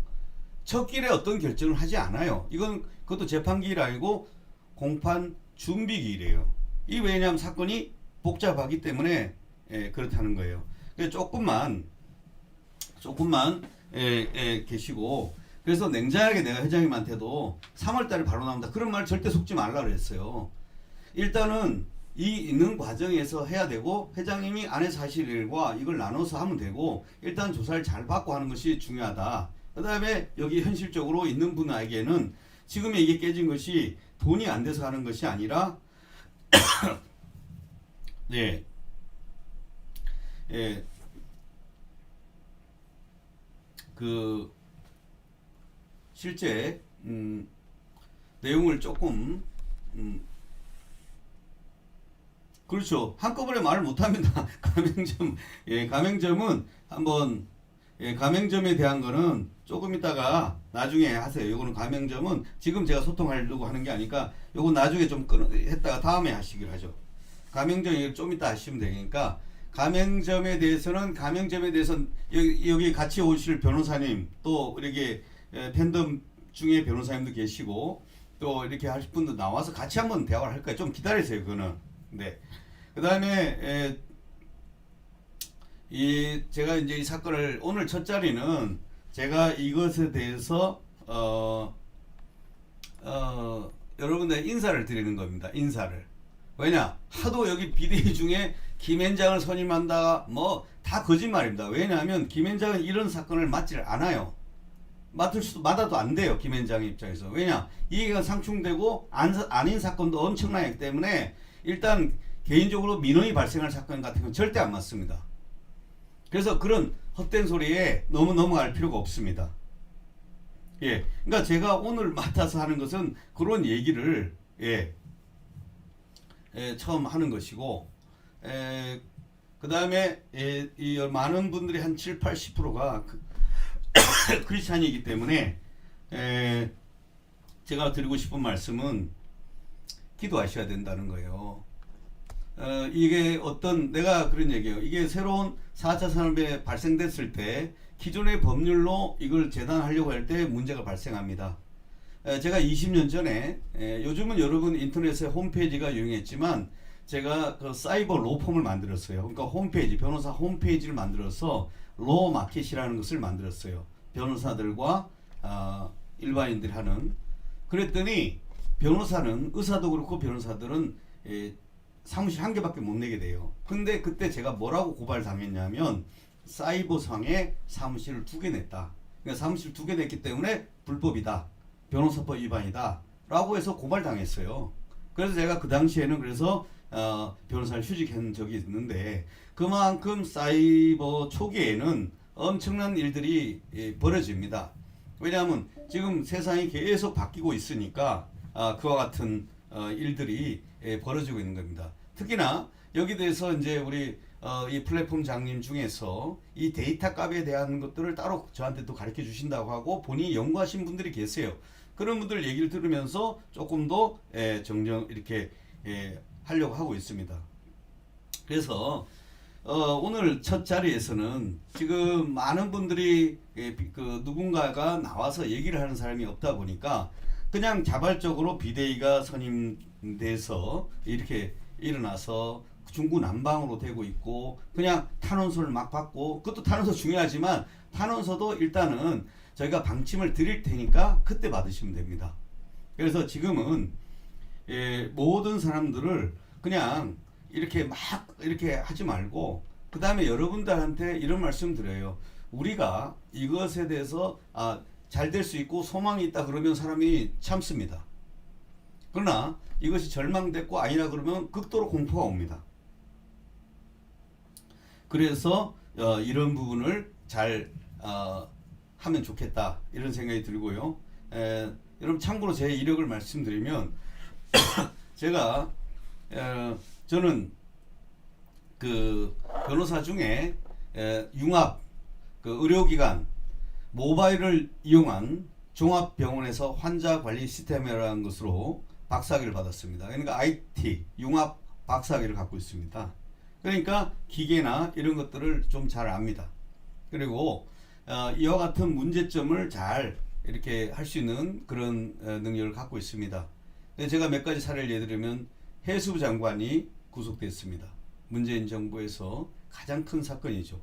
첫 기일에 어떤 결정을 하지 않아요. 이건 그것도 재판 기일 아니고 공판 준비 기일이에요. 이 왜냐하면 사건이 복잡하기 때문에 그렇다는 거예요. 그래서 조금만 계시고 그래서 냉정하게 내가 회장님한테도 3월달에 바로 나온다 그런 말 절대 속지 말라 그랬어요. 일단은 이 있는 과정에서 해야 되고 회장님이 안에서 하실 일과 이걸 나눠서 하면 되고 일단 조사를 잘 받고 하는 것이 중요하다. 그 다음에 여기 현실적으로 있는 분에게는 지금 이게 깨진 것이 돈이 안 돼서 하는 것이 아니라 예, 그 실제 내용을 조금 그렇죠. 한꺼번에 말을 못합니다. 가맹점은 한번 가맹점에 대한 거는 조금 있다가 나중에 하세요. 요거는 가맹점은 지금 제가 소통하려고 하는 게 아니까 요거 나중에 좀 했다가 다음에 하시기로 하죠. 가맹점 얘기를 좀 이따 하시면 되니까 가맹점에 대해서는 여기 같이 오실 변호사님 또 이렇게 팬덤 중에 변호사님도 계시고 또 이렇게 하실 분도 나와서 같이 한번 대화를 할 거예요. 좀 기다리세요. 그거는. 네. 그 다음에 제가 이제 이 사건을 오늘 첫 자리는 제가 이것에 대해서 여러분들 인사를 드리는 겁니다. 인사를. 왜냐? 하도 여기 비대위 중에 김앤장을 선임한다 뭐 다 거짓말입니다. 왜냐하면 김앤장은 이런 사건을 맡지를 않아요. 맡아도 안 돼요. 김앤장 입장에서. 왜냐? 이해가 상충되고 아닌 사건도 엄청나기 때문에 일단 개인적으로 민원이 발생할 사건 같은 건 절대 안 맡습니다. 그래서 그런 헛된 소리에 너무 넘어갈 필요가 없습니다. 예. 그러니까 제가 오늘 맡아서 하는 것은 그런 얘기를 처음 하는 것이고 그 다음에 이 많은 분들이 한 7, 80%가 크리스찬이기 때문에 제가 드리고 싶은 말씀은 기도하셔야 된다는 거예요. 이게 내가 그런 얘기예요. 이게 새로운 4차 산업에 발생됐을 때 기존의 법률로 이걸 재단하려고 할 때 문제가 발생합니다. 제가 20년 전에 요즘은 여러분 인터넷에 홈페이지가 유행했지만 제가 그 사이버 로펌을 만들었어요. 그러니까 홈페이지, 변호사 홈페이지를 만들어서 로 마켓이라는 것을 만들었어요. 변호사들과 일반인들이 하는. 그랬더니 변호사는 의사도 그렇고 변호사들은 사무실 한 개밖에 못 내게 돼요. 근데 그때 제가 뭐라고 고발당했냐면 사이버상에 사무실을 2개 냈다. 그러니까 사무실 2개 냈기 때문에 불법이다. 변호사법 위반이다. 라고 해서 고발당했어요. 그래서 제가 그 당시에는 그래서 변호사를 휴직한 적이 있는데 그만큼 사이버 초기에는 엄청난 일들이 벌어집니다. 왜냐하면 지금 세상이 계속 바뀌고 있으니까 그와 같은 일들이 벌어지고 있는 겁니다. 특히나 여기 대해서 이제 우리 이 플랫폼 장님 중에서 이 데이터 값에 대한 것들을 따로 저한테 또 가르쳐 주신다고 하고 본인이 연구하신 분들이 계세요. 그런 분들 얘기를 들으면서 조금 더 정정 이렇게 하려고 하고 있습니다. 그래서 오늘 첫 자리에서는 지금 많은 분들이 그 누군가가 나와서 얘기를 하는 사람이 없다 보니까 그냥 자발적으로 비대위가 선임돼서 이렇게 일어나서 중구난방으로 되고 있고 그냥 탄원서를 막 받고 그것도 탄원서 중요하지만 탄원서도 일단은 저희가 방침을 드릴 테니까 그때 받으시면 됩니다. 그래서 지금은 모든 사람들을 그냥 이렇게 막 이렇게 하지 말고 그 다음에 여러분들한테 이런 말씀 드려요. 우리가 이것에 대해서 잘 될 수 있고 소망이 있다 그러면 사람이 참습니다. 그러나 이것이 절망됐고 아니라 그러면 극도로 공포가 옵니다. 그래서 이런 부분을 잘 하면 좋겠다 이런 생각이 들고요. 여러분 참고로 제 이력을 말씀드리면 제가 저는 그 변호사 중에 융합 그 의료기관 모바일을 이용한 종합병원에서 환자관리 시스템이라는 것으로 박사학위를 받았습니다. 그러니까 IT 융합 박사학위를 갖고 있습니다. 그러니까 기계나 이런 것들을 좀 잘 압니다. 그리고 이와 같은 문제점을 잘 이렇게 할 수 있는 그런 능력을 갖고 있습니다. 제가 몇 가지 사례를 예를 들면 해수부 장관이 구속됐습니다. 문재인 정부에서 가장 큰 사건이죠.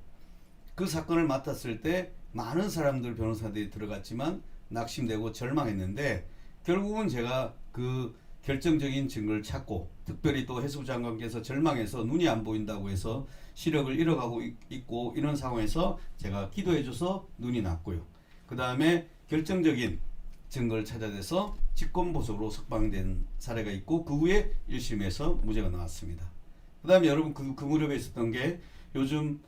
그 사건을 맡았을 때 많은 사람들 변호사들이 들어갔지만 낙심되고 절망했는데 결국은 제가 그 결정적인 증거를 찾고 특별히 또 해수부 장관께서 절망해서 눈이 안 보인다고 해서 시력을 잃어가고 있고 이런 상황에서 제가 기도해줘서 눈이 났고요. 그 다음에 결정적인 증거를 찾아내서 직권보석으로 석방된 사례가 있고 그 후에 1심에서 무죄가 나왔습니다. 그 다음에 여러분 그 무렵에 있었던 게 요즘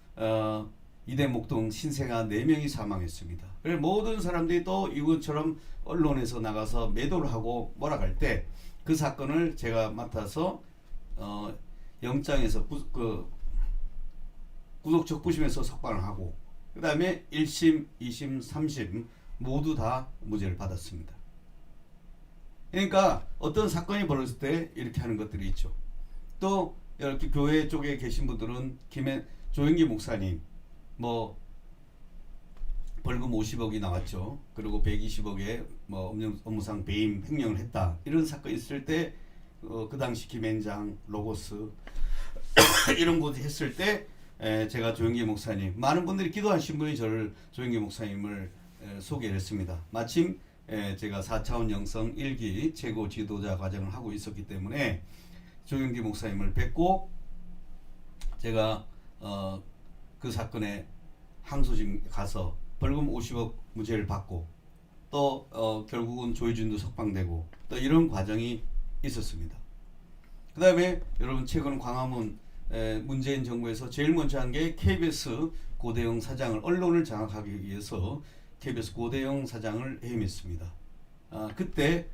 이대목동 신생아 4명이 사망했습니다. 그래서 모든 사람들이 또 이것처럼 언론에서 나가서 매도를 하고 몰아갈 때 그 사건을 제가 맡아서 영장에서 구속 적부심에서 석방을 하고 그 다음에 1심, 2심, 3심 모두 다 무죄를 받았습니다. 그러니까 어떤 사건이 벌어졌을 때 이렇게 하는 것들이 있죠. 또 이렇게 교회 쪽에 계신 분들은 조영기 목사님 뭐 벌금 50억이 나왔죠. 그리고 120억에 뭐 업무상 배임 횡령을 했다. 이런 사건이 있을 때 그 당시 김앤장, 로고스 이런 곳 했을 때 제가 조영기 목사님 많은 분들이 기도하신 분이 저를 조영기 목사님을 소개를 했습니다. 마침 제가 4차원 영성 1기 최고 지도자 과정을 하고 있었기 때문에 조영기 목사님을 뵙고 제가 그 사건에 항소심 가서 벌금 50억 무죄를 받고 또 결국은 조희준도 석방되고 또 이런 과정이 있었습니다. 그 다음에 여러분 최근 광화문 문재인 정부에서 제일 먼저 한 게 KBS 고대영 사장을 언론을 장악하기 위해서 KBS 고대영 사장을 해임했습니다. 그때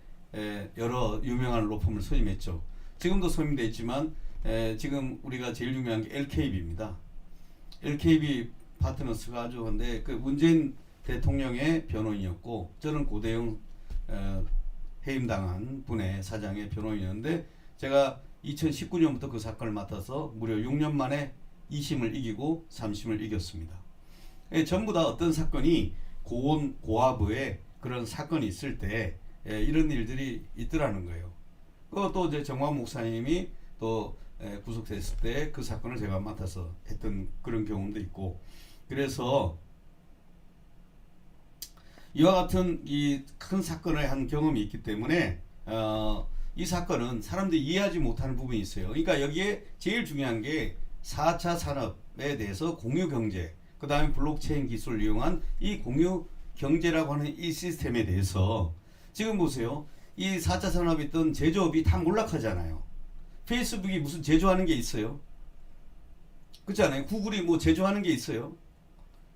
여러 유명한 로펌을 선임했죠. 지금도 선임되어 있지만 지금 우리가 제일 유명한 게 LKB입니다. LKB 파트너스가 아주 근데 그 문재인 대통령의 변호인이었고 저는 고대영 해임당한 분의 사장의 변호인이었는데 제가 2019년부터 그 사건을 맡아서 무려 6년 만에 2심을 이기고 3심을 이겼습니다. 전부 다 어떤 사건이 고하부에 그런 사건이 있을 때 이런 일들이 있더라는 거예요. 또 이제 정광 목사님이 또 구속됐을 때 그 사건을 제가 맡아서 했던 그런 경험도 있고 그래서 이와 같은 이 큰 사건을 한 경험이 있기 때문에 이 사건은 사람들이 이해하지 못하는 부분이 있어요. 그러니까 여기에 제일 중요한 게 4차 산업에 대해서 공유경제 그 다음에 블록체인 기술을 이용한 이 공유경제라고 하는 이 시스템에 대해서 지금 보세요. 이 4차 산업이 있던 제조업이 다 몰락하잖아요. 페이스북이 무슨 제조하는 게 있어요? 그렇지 않아요? 구글이 뭐 제조하는 게 있어요?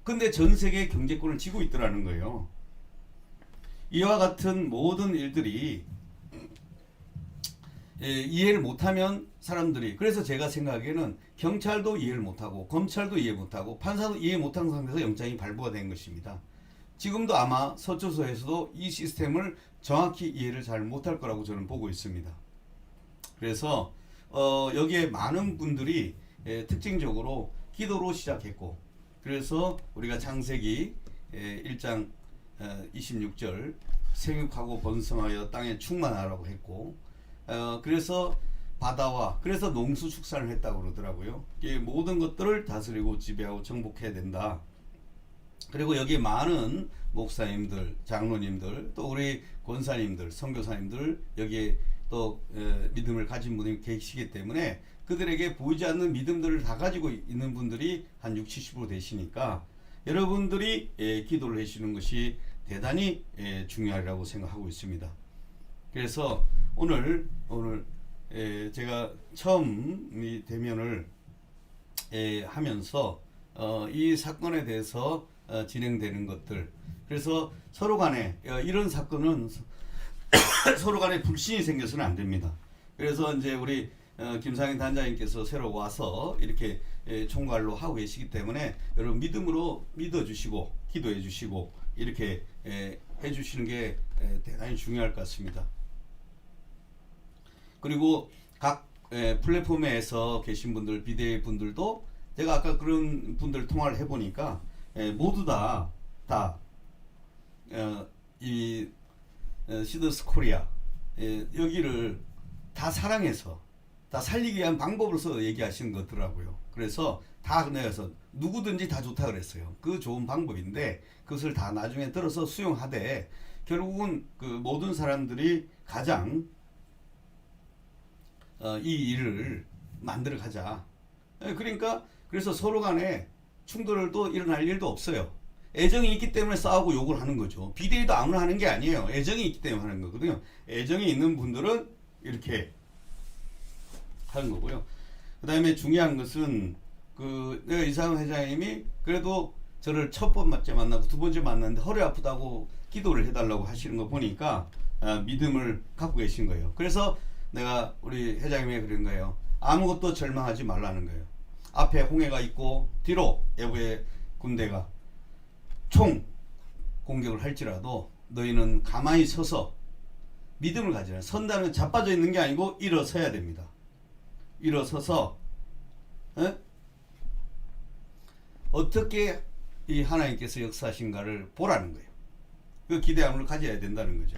근데 전 세계 경제권을 쥐고 있더라는 거예요. 이와 같은 모든 일들이 이해를 못하면 사람들이, 그래서 제가 생각에는 경찰도 이해를 못하고 검찰도 이해 못하고 판사도 이해 못한 상태에서 영장이 발부가 된 것입니다. 지금도 아마 서초소에서도 이 시스템을 정확히 이해를 잘 못할 거라고 저는 보고 있습니다. 그래서 여기에 많은 분들이 특징적으로 기도로 시작했고, 그래서 우리가 창세기 1장 26절 생육하고 번성하여 땅에 충만하라고 했고, 그래서 바다와, 그래서 농수 축산을 했다고 그러더라고요. 이 모든 것들을 다스리고 지배하고 정복해야 된다. 그리고 여기 많은 목사님들, 장로님들, 또 우리 권사님들, 선교사님들, 여기에 또 믿음을 가진 분이 계시기 때문에 그들에게 보이지 않는 믿음들을 다 가지고 있는 분들이 한 60, 70% 되시니까 여러분들이 기도를 해주시는 것이 대단히 중요하다고 생각하고 있습니다. 그래서 오늘 제가 처음 이 대면을 하면서 이 사건에 대해서 진행되는 것들, 그래서 서로 간에 이런 사건은 서로 간에 불신이 생겨서는 안 됩니다. 그래서 이제 우리 김상인 단장님께서 새로 와서 이렇게 총괄로 하고 계시기 때문에 여러분 믿음으로 믿어주시고 기도해 주시고 이렇게 해주시는 게 대단히 중요할 것 같습니다. 그리고 각 플랫폼에서 계신 분들, 비대위 분들도 제가 아까 그런 분들 통화를 해보니까 모두 이 시더스 코리아 여기를 다 사랑해서 다 살리기 위한 방법으로서 얘기하시는 거더라고요. 그래서 다 그래서 누구든지 다 좋다 그랬어요. 그 좋은 방법인데 그것을 다 나중에 들어서 수용하되 결국은 그 모든 사람들이 가장 이 일을 만들어 가자. 그러니까 그래서 서로 간에 충돌도 일어날 일도 없어요. 애정이 있기 때문에 싸우고 욕을 하는 거죠. 비대위도 아무나 하는 게 아니에요. 애정이 있기 때문에 하는 거거든요. 애정이 있는 분들은 이렇게 하는 거고요. 그 다음에 중요한 것은 내가 이상훈 회장님이 그래도 저를 첫 번째 만나고 두 번째 만났는데 허리 아프다고 기도를 해달라고 하시는 거 보니까 믿음을 갖고 계신 거예요. 그래서 내가 우리 회장님이 그런 거예요. 아무것도 절망하지 말라는 거예요. 앞에 홍해가 있고 뒤로 외부의 군대가 총 공격을 할지라도 너희는 가만히 서서 믿음을 가지라. 선다는 자빠져 있는 게 아니고 일어서야 됩니다. 일어서서 어떻게 이 하나님께서 역사하신가를 보라는 거예요. 그 기대함을 가져야 된다는 거죠.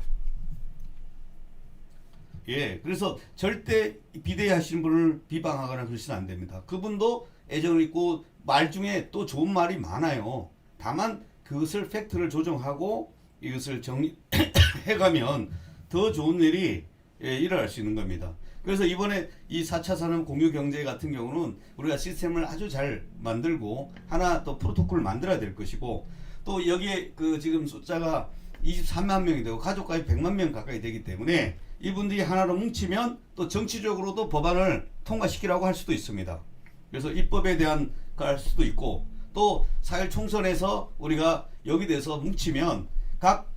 그래서 절대 비대하시는 분을 비방하거나 그러시면 안 됩니다. 그분도 애정을 있고 말 중에 또 좋은 말이 많아요. 다만 그것을 팩트를 조정하고 이것을 정리해가면 더 좋은 일이 일어날 수 있는 겁니다. 그래서 이번에 이 4차 산업 공유 경제 같은 경우는 우리가 시스템을 아주 잘 만들고 하나 또 프로토콜을 만들어야 될 것이고, 또 여기에 지금 숫자가 23만 명이 되고 가족까지 100만 명 가까이 되기 때문에 이분들이 하나로 뭉치면 또 정치적으로도 법안을 통과시키라고 할 수도 있습니다. 그래서 입법에 대한 할 수도 있고, 또 4.1 총선에서 우리가 여기 대해서 뭉치면 각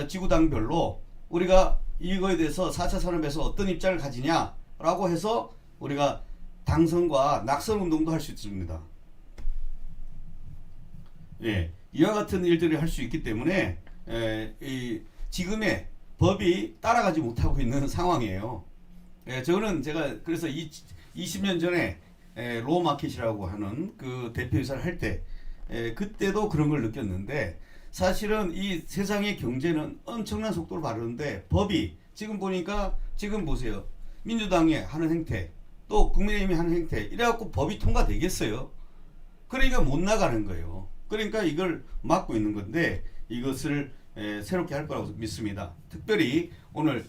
지구당별로 우리가 이거에 대해서 4차 산업에서 어떤 입장을 가지냐라고 해서 우리가 당선과 낙선 운동도 할 수 있습니다. 이와 같은 일들을 할 수 있기 때문에 지금의 법이 따라가지 못하고 있는 상황이에요. 제가 그래서 20년 전에 로마켓이라고 하는 그 대표이사를 할 때 그때도 그런 걸 느꼈는데, 사실은 이 세상의 경제는 엄청난 속도로 바르는데 법이 지금 보니까 지금 보세요. 민주당이 하는 행태 또 국민의힘이 하는 행태 이래갖고 법이 통과되겠어요? 그러니까 못 나가는 거예요. 그러니까 이걸 막고 있는 건데 이것을 새롭게 할 거라고 믿습니다. 특별히 오늘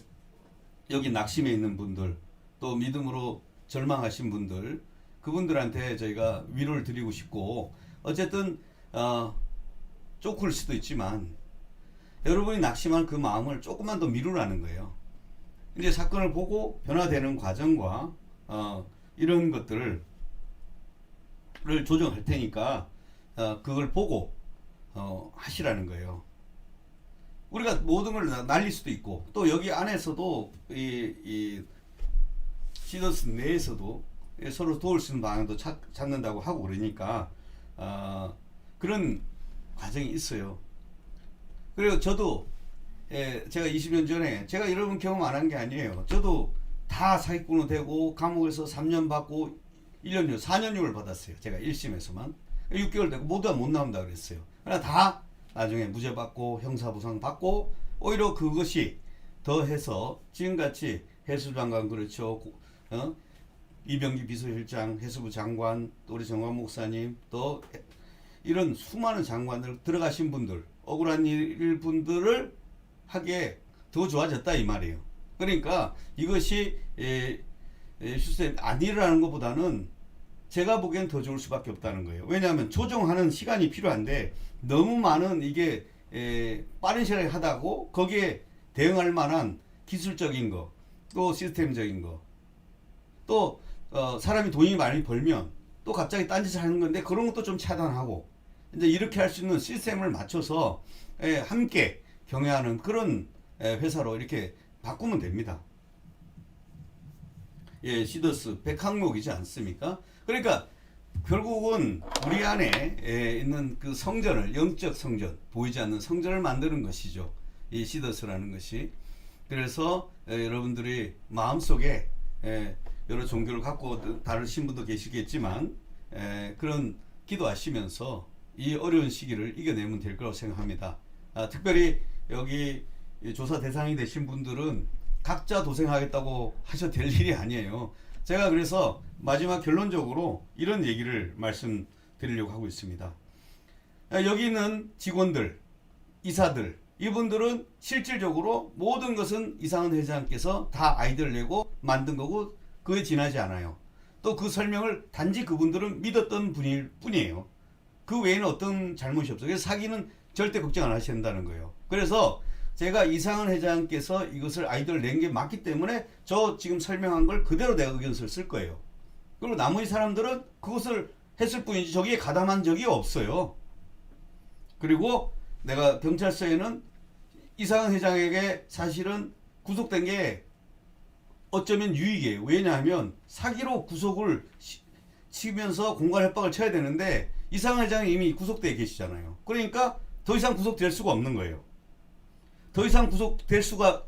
여기 낙심해 있는 분들, 또 믿음으로 절망하신 분들, 그분들한테 저희가 위로를 드리고 싶고, 어쨌든 쪼클 수도 있지만 여러분이 낙심한 그 마음을 조금만 더 미루라는 거예요. 이제 사건을 보고 변화되는 과정과 이런 것들을 조정할 테니까 그걸 보고 하시라는 거예요. 우리가 모든 걸 날릴 수도 있고, 또 여기 안에서도 시더스 내에서도 서로 도울 수 있는 방향도 찾는다고 하고 그러니까 그런 과정이 있어요. 그리고 저도 제가 20년 전에 제가 이런 경험 안 한 게 아니에요. 저도 다 사기꾼으로 되고 감옥에서 3년 받고 1년유 4년유를 받았어요. 제가 1심에서만 6개월 되고 모두 다 못 나온다 그랬어요. 그러나 다 나중에 무죄 받고 형사부상 받고 오히려 그것이 더해서 지금같이 해수장관 그렇죠. 이병기 비서실장, 해수부 장관, 또 우리 정관 목사님, 또 이런 수많은 장관들 들어가신 분들, 억울한 일 분들을 하기에 더 좋아졌다 이 말이에요. 그러니까 이것이 슈세 안 일어나는 것보다는 제가 보기엔 더 좋을 수밖에 없다는 거예요. 왜냐하면 조정하는 시간이 필요한데 너무 많은 이게 빠른 시간에 하다고 거기에 대응할 만한 기술적인 거, 또 시스템적인 거, 또 사람이 돈이 많이 벌면 또 갑자기 딴짓을 하는 건데 그런 것도 좀 차단하고 이제 이렇게 할 수 있는 시스템을 맞춰서 함께 경영하는 그런 회사로 이렇게 바꾸면 됩니다. 예, 시더스 백항목이지 않습니까? 그러니까 결국은 우리 안에 있는 그 성전을, 영적 성전, 보이지 않는 성전을 만드는 것이죠. 이 시더스라는 것이. 그래서 여러분들이 마음속에 여러 종교를 갖고 다루신 분도 계시겠지만 그런 기도하시면서 이 어려운 시기를 이겨내면 될 거라고 생각합니다. 특별히 여기 조사 대상이 되신 분들은 각자 도생하겠다고 하셔도 될 일이 아니에요. 제가 그래서 마지막 결론적으로 이런 얘기를 말씀드리려고 하고 있습니다. 여기 있는 직원들, 이사들, 이분들은 실질적으로 모든 것은 이상은 회장께서 다 아이디어를 내고 만든 거고 그에 지나지 않아요. 또 그 설명을 단지 그분들은 믿었던 분일 뿐이에요. 그 외에는 어떤 잘못이 없어요. 그래서 사기는 절대 걱정 안 하셔야 된다는 거예요. 그래서 제가 이상은 회장께서 이것을 아이디어를 낸 게 맞기 때문에 저 지금 설명한 걸 그대로 내가 의견서를 쓸 거예요. 그리고 나머지 사람들은 그것을 했을 뿐이지 저기에 가담한 적이 없어요. 그리고 내가 경찰서에는 이상은 회장에게 사실은 구속된 게 어쩌면 유익이에요. 왜냐하면 사기로 구속을 치면서 공갈 협박을 쳐야 되는데 이상은 회장이 이미 구속되어 계시잖아요. 그러니까 더 이상 구속될 수가 없는 거예요. 더 이상 구속될 수가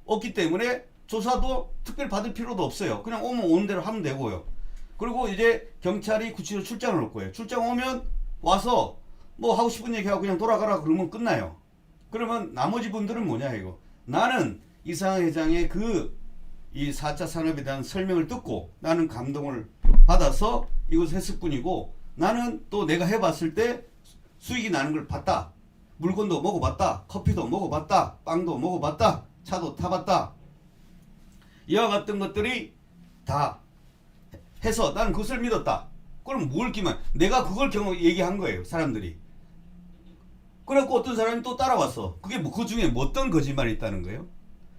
없기 때문에 조사도 특별히 받을 필요도 없어요. 그냥 오면 오는 대로 하면 되고요. 그리고 이제 경찰이 구치소 출장을 올 거예요. 출장 오면 와서 뭐 하고 싶은 얘기하고 그냥 돌아가라 그러면 끝나요. 그러면 나머지 분들은 뭐냐 이거. 나는 이상한 회장의 이 4차 산업에 대한 설명을 듣고 나는 감동을 받아서 이것을 했을 뿐이고 나는 또 내가 해봤을 때 수익이 나는 걸 봤다. 물건도 먹어봤다. 커피도 먹어봤다. 빵도 먹어봤다. 차도 타봤다. 이와 같은 것들이 다 해서 나는 그것을 믿었다. 그럼 뭘 기만? 내가 그걸 얘기한 거예요. 사람들이. 그래갖고 어떤 사람이 또 따라왔어. 그게 뭐 그 중에 뭐 어떤 거짓말이 있다는 거예요?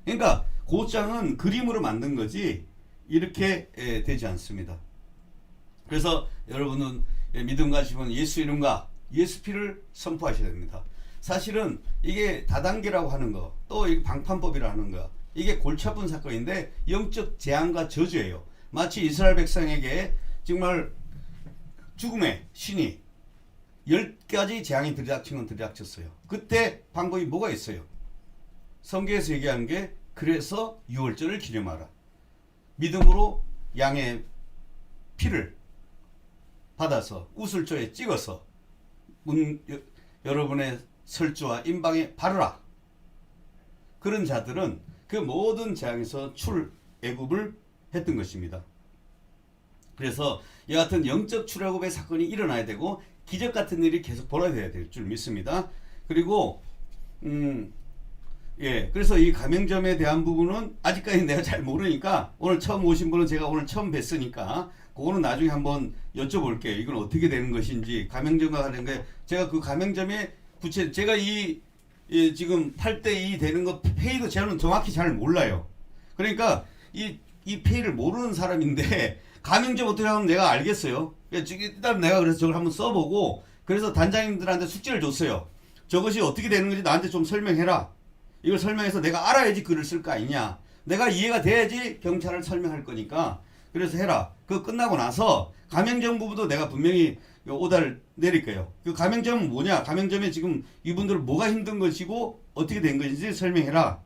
그러니까 고장은 그림으로 만든 거지 이렇게 되지 않습니다. 그래서 여러분은 믿음 가지면 예수 이름과 예수 피를 선포하셔야 됩니다. 사실은 이게 다단계라고 하는 거, 또 방판법이라고 하는 거, 이게 골치 아픈 사건인데 영적 재앙과 저주예요. 마치 이스라엘 백성에게 정말 죽음의 신이 10가지 재앙이 들이닥친 건 들이닥쳤어요. 그때 방법이 뭐가 있어요? 성경에서 얘기하는 게 그래서 유월절을 기념하라. 믿음으로 양의 피를 받아서 우슬조에 찍어서 여러분의 설주와 임방에 바르라. 그런 자들은 그 모든 재앙에서 출애굽을 했던 것입니다. 그래서 이 같은 영적 출애굽의 사건이 일어나야 되고 기적 같은 일이 계속 벌어져야 될 줄 믿습니다. 그리고 그래서 이 가맹점에 대한 부분은 아직까지 내가 잘 모르니까 오늘 처음 오신 분은 제가 오늘 처음 뵀으니까 그거는 나중에 한번 여쭤볼게요. 이건 어떻게 되는 것인지 가맹점과 관련된 게 제가 그 가맹점에 제가 지금 8대2 되는 거 페이도 저는 정확히 잘 몰라요. 그러니까 이 페이를 모르는 사람인데 가맹점 어떻게 하면 내가 알겠어요. 일단 내가 그래서 저걸 한번 써보고 그래서 단장님들한테 숙제를 줬어요. 저것이 어떻게 되는 건지 나한테 좀 설명해라. 이걸 설명해서 내가 알아야지 글을 쓸 거 아니냐. 내가 이해가 돼야지 경찰을 설명할 거니까 그래서 해라. 그거 끝나고 나서 가맹점 부분도 내가 분명히 오다를 내릴 거예요. 그 가맹점은 뭐냐? 가맹점에 지금 이분들 뭐가 힘든 것이고 어떻게 된 것인지 설명해라.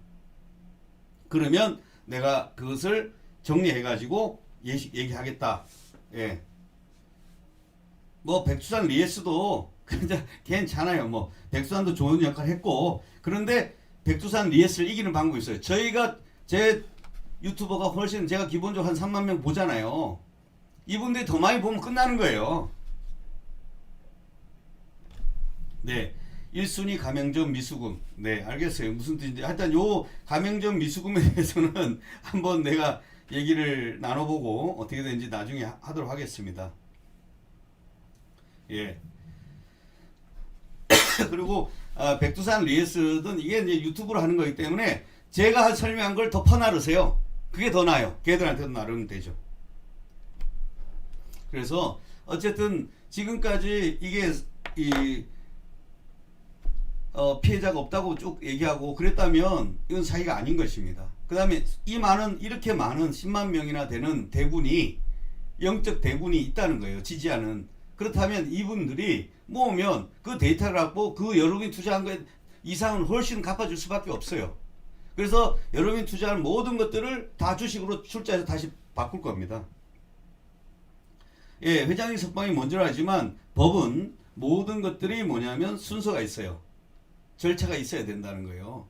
그러면 내가 그것을 정리해가지고 얘기하겠다. 예. 뭐 백두산 리에스도 그냥 괜찮아요. 뭐 백두산도 좋은 역할 했고 그런데 백두산 리에스를 이기는 방법이 있어요. 저희가 제 유튜버가 훨씬 제가 기본적으로 한 3만 명 보잖아요. 이분들이 더 많이 보면 끝나는 거예요. 네. 1순위 가맹점 미수금. 네, 알겠어요. 무슨 뜻인지. 하여튼 요 가맹점 미수금에 대해서는 한번 내가 얘기를 나눠보고 어떻게 되는지 나중에 하도록 하겠습니다. 예. 그리고 백두산 리에스든 이게 이제 유튜브로 하는 거기 때문에 제가 설명한 걸 더 퍼나르세요. 그게 더 나아요. 걔들한테도 나르면 되죠. 그래서 어쨌든 지금까지 이게 피해자가 없다고 쭉 얘기하고 그랬다면 이건 사기가 아닌 것입니다. 그 다음에 이렇게 많은 10만 명이나 되는 대군이 영적 대군이 있다는 거예요. 지지하는. 그렇다면 이분들이 모으면 그 데이터를 갖고 그 여러분이 투자한 거에 이상은 훨씬 갚아줄 수밖에 없어요. 그래서 여러분이 투자한 모든 것들을 다 주식으로 출자해서 다시 바꿀 겁니다. 예, 회장님 석방이 먼저라 하지만 법은 모든 것들이 뭐냐면 순서가 있어요. 절차가 있어야 된다는 거예요.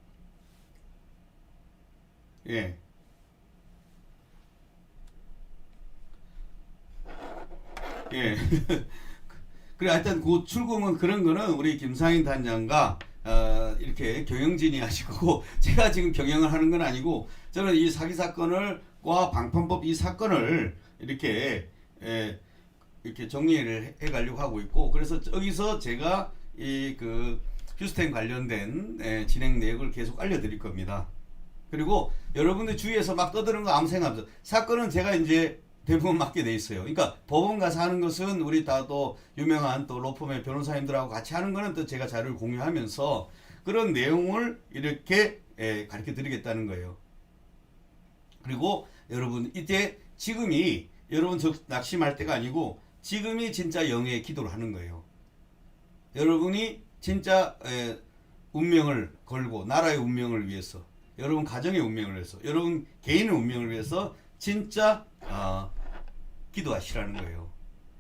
예. 예. 그래, 하여튼 그 출금은 그런 거는 우리 김상인 단장과 이렇게 경영진이 하시고 제가 지금 경영을 하는 건 아니고 저는 이 사기 사건과 방판법 이 사건을 이렇게 이렇게 정리를 해가려고 하고 있고 그래서 여기서 제가 이 그 휴스텐 관련된 진행 내역을 계속 알려드릴 겁니다. 그리고 여러분들 주위에서 막 떠드는 거 아무 생각 없어요. 사건은 제가 이제 대부분 맡게 돼 있어요. 그러니까 법원 가서 하는 것은 우리 다 또 유명한 또 로펌의 변호사님들하고 같이 하는 거는 또 제가 자료를 공유하면서 그런 내용을 이렇게 가르쳐 드리겠다는 거예요. 그리고 여러분 이때 지금이 여러분 낙심할 때가 아니고 지금이 진짜 영의 기도를 하는 거예요. 여러분이 진짜 운명을 걸고 나라의 운명을 위해서 여러분 가정의 운명을 위해서 여러분 개인의 운명을 위해서 진짜 기도하시라는 거예요.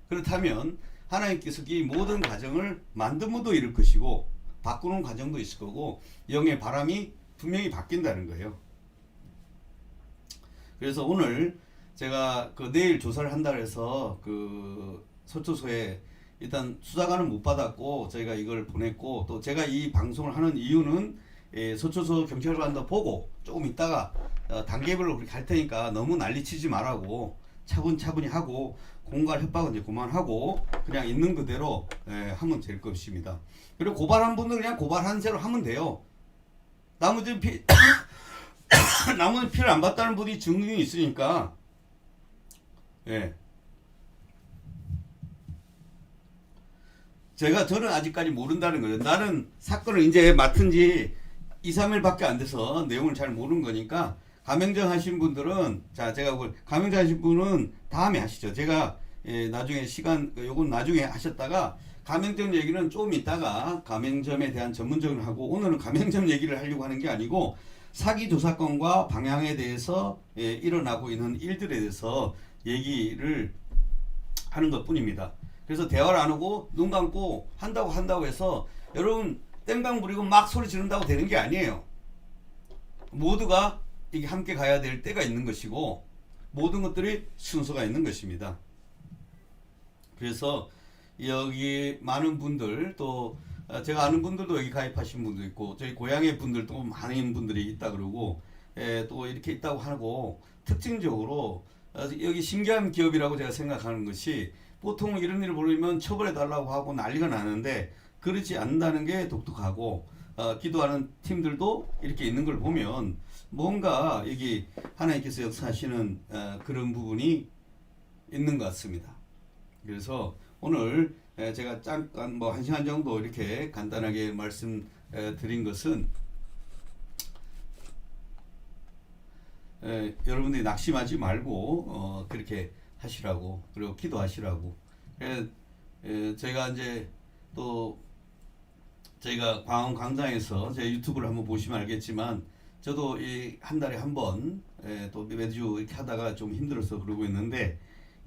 그렇다면 하나님께서 이 모든 과정을 만듦으로 이룰 것이고 바꾸는 과정도 있을 거고 영의 바람이 분명히 바뀐다는 거예요. 그래서 오늘 제가 그 내일 조사를 한다 그래서 그 서초소에 일단 수사관은 못 받았고 저희가 이걸 보냈고 또 제가 이 방송을 하는 이유는 서초소 경찰관도 보고 조금 있다가 단계별로 그렇게 할 테니까 너무 난리치지 말라고 차분차분히 하고 공갈 협박은 이제 그만하고 그냥 있는 그대로 하면 될 것입니다. 그리고 고발한 분들은 그냥 고발한 대로 하면 돼요. 나머지 나머지 피를 안 받다는 분이 증명이 있으니까 예. 저는 아직까지 모른다는 거죠. 나는 사건을 이제 맡은 지 2, 3일밖에 안 돼서 내용을 잘 모르는 거니까 가맹점 하신 분들은 제가 가맹점 하신 분은 다음에 하시죠. 제가 나중에 요건 나중에 하셨다가 가맹점 얘기는 좀 이따가 가맹점에 대한 전문적으로 하고 오늘은 가맹점 얘기를 하려고 하는 게 아니고 사기 조사건과 방향에 대해서 일어나고 있는 일들에 대해서 얘기를 하는 것 뿐입니다. 그래서 대화를 안 하고 눈 감고 한다고 해서 여러분 땡방 부리고 막 소리 지른다고 되는 게 아니에요. 모두가 이게 함께 가야 될 때가 있는 것이고 모든 것들이 순서가 있는 것입니다. 그래서 여기 많은 분들 또 제가 아는 분들도 여기 가입하신 분도 있고 저희 고향의 분들도 많은 분들이 있다 그러고 또 이렇게 있다고 하고 특징적으로 여기 신기한 기업이라고 제가 생각하는 것이 보통 이런 일을 벌이면 처벌해달라고 하고 난리가 나는데 그렇지 않는다는 게 독특하고 기도하는 팀들도 이렇게 있는 걸 보면 뭔가 여기 하나님께서 역사하시는 그런 부분이 있는 것 같습니다. 그래서 오늘 제가 잠깐 뭐 1시간 정도 이렇게 간단하게 말씀드린 것은 여러분들이 낙심하지 말고 그렇게 하시라고, 그리고 기도하시라고. 저희가 이제 또 저희가 광화문 광장에서 제 유튜브를 한번 보시면 알겠지만, 저도 이 한 달에 한 번 또 매주 이렇게 하다가 좀 힘들어서 그러고 있는데,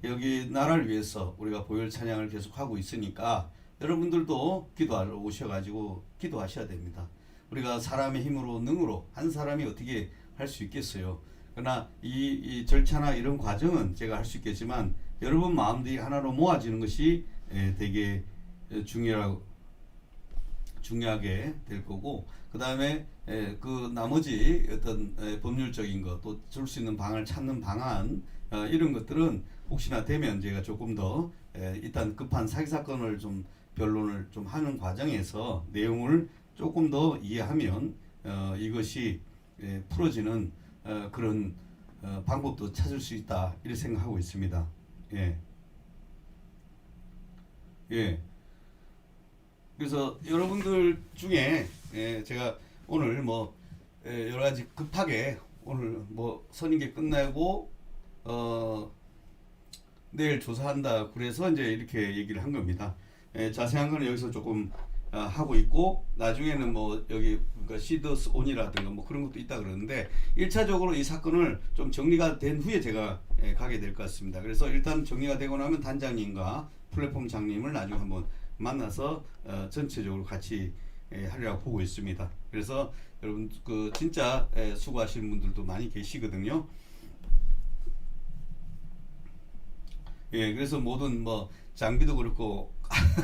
여기 나라를 위해서 우리가 보혈 찬양을 계속 하고 있으니까 여러분들도 기도하러 오셔가지고 기도하셔야 됩니다. 우리가 사람의 힘으로 능으로 한 사람이 어떻게 할 수 있겠어요. 그러나 이 절차나 이런 과정은 제가 할 수 있겠지만, 여러분 마음들이 하나로 모아지는 것이 되게 중요하게 될 거고, 그 다음에 그 나머지 어떤 법률적인 것, 또 줄 수 있는 방을 찾는 방안, 이런 것들은 혹시나 되면 제가 조금 더 일단 급한 사기 사건을 좀 변론을 좀 하는 과정에서 내용을 조금 더 이해하면 이것이 풀어지는 그런 방법도 찾을 수 있다, 이렇게 생각하고 있습니다. 예. 예. 그래서 여러분들 중에 제가 오늘 뭐 여러 가지 급하게 오늘 뭐 선임계 끝나고 내일 조사한다 그래서 이제 이렇게 얘기를 한 겁니다. 자세한 거는 여기서 조금 하고 있고, 나중에는 뭐 여기 그러니까 시더스 온이라든가 뭐 그런 것도 있다 그러는데, 1차적으로 이 사건을 좀 정리가 된 후에 제가 가게 될 것 같습니다. 그래서 일단 정리가 되고 나면 단장님과 플랫폼 장님을 나중에 한번 만나서 전체적으로 같이 하려고 보고 있습니다. 그래서 여러분 그 진짜 수고하시는 분들도 많이 계시거든요. 예, 그래서 모든 뭐 장비도 그렇고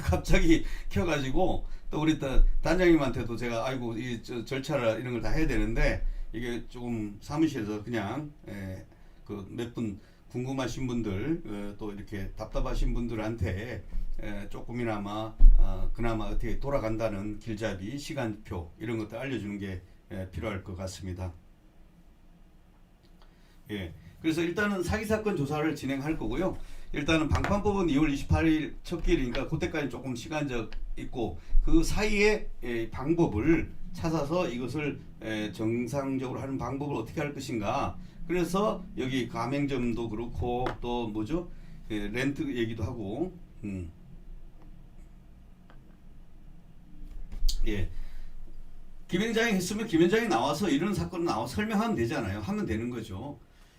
갑자기 켜가지고, 또 우리 단장님한테도 제가 아이고 이 절차를 이런 걸 다 해야 되는데, 이게 조금 사무실에서 그냥 그 몇 분 궁금하신 분들 또 이렇게 답답하신 분들한테 조금이나마 그나마 어떻게 돌아간다는 길잡이, 시간표 이런 것들 알려주는 게 필요할 것 같습니다. 예. 그래서 일단은 사기 사건 조사를 진행할 거고요. 일단은 방판법은 2월 28일 첫 기일이니까 그때까지 조금 시간적 있고, 그 사이에 방법을 찾아서 이것을 정상적으로 하는 방법을 어떻게 할 것인가. 그래서 여기 가맹점도 그렇고 또 뭐죠? 렌트 얘기도 하고. 예. 김현장이 했으면 김현장이 나와서 이런 사건을 나와서 설명하면 되잖아요. 하면 되는 거죠.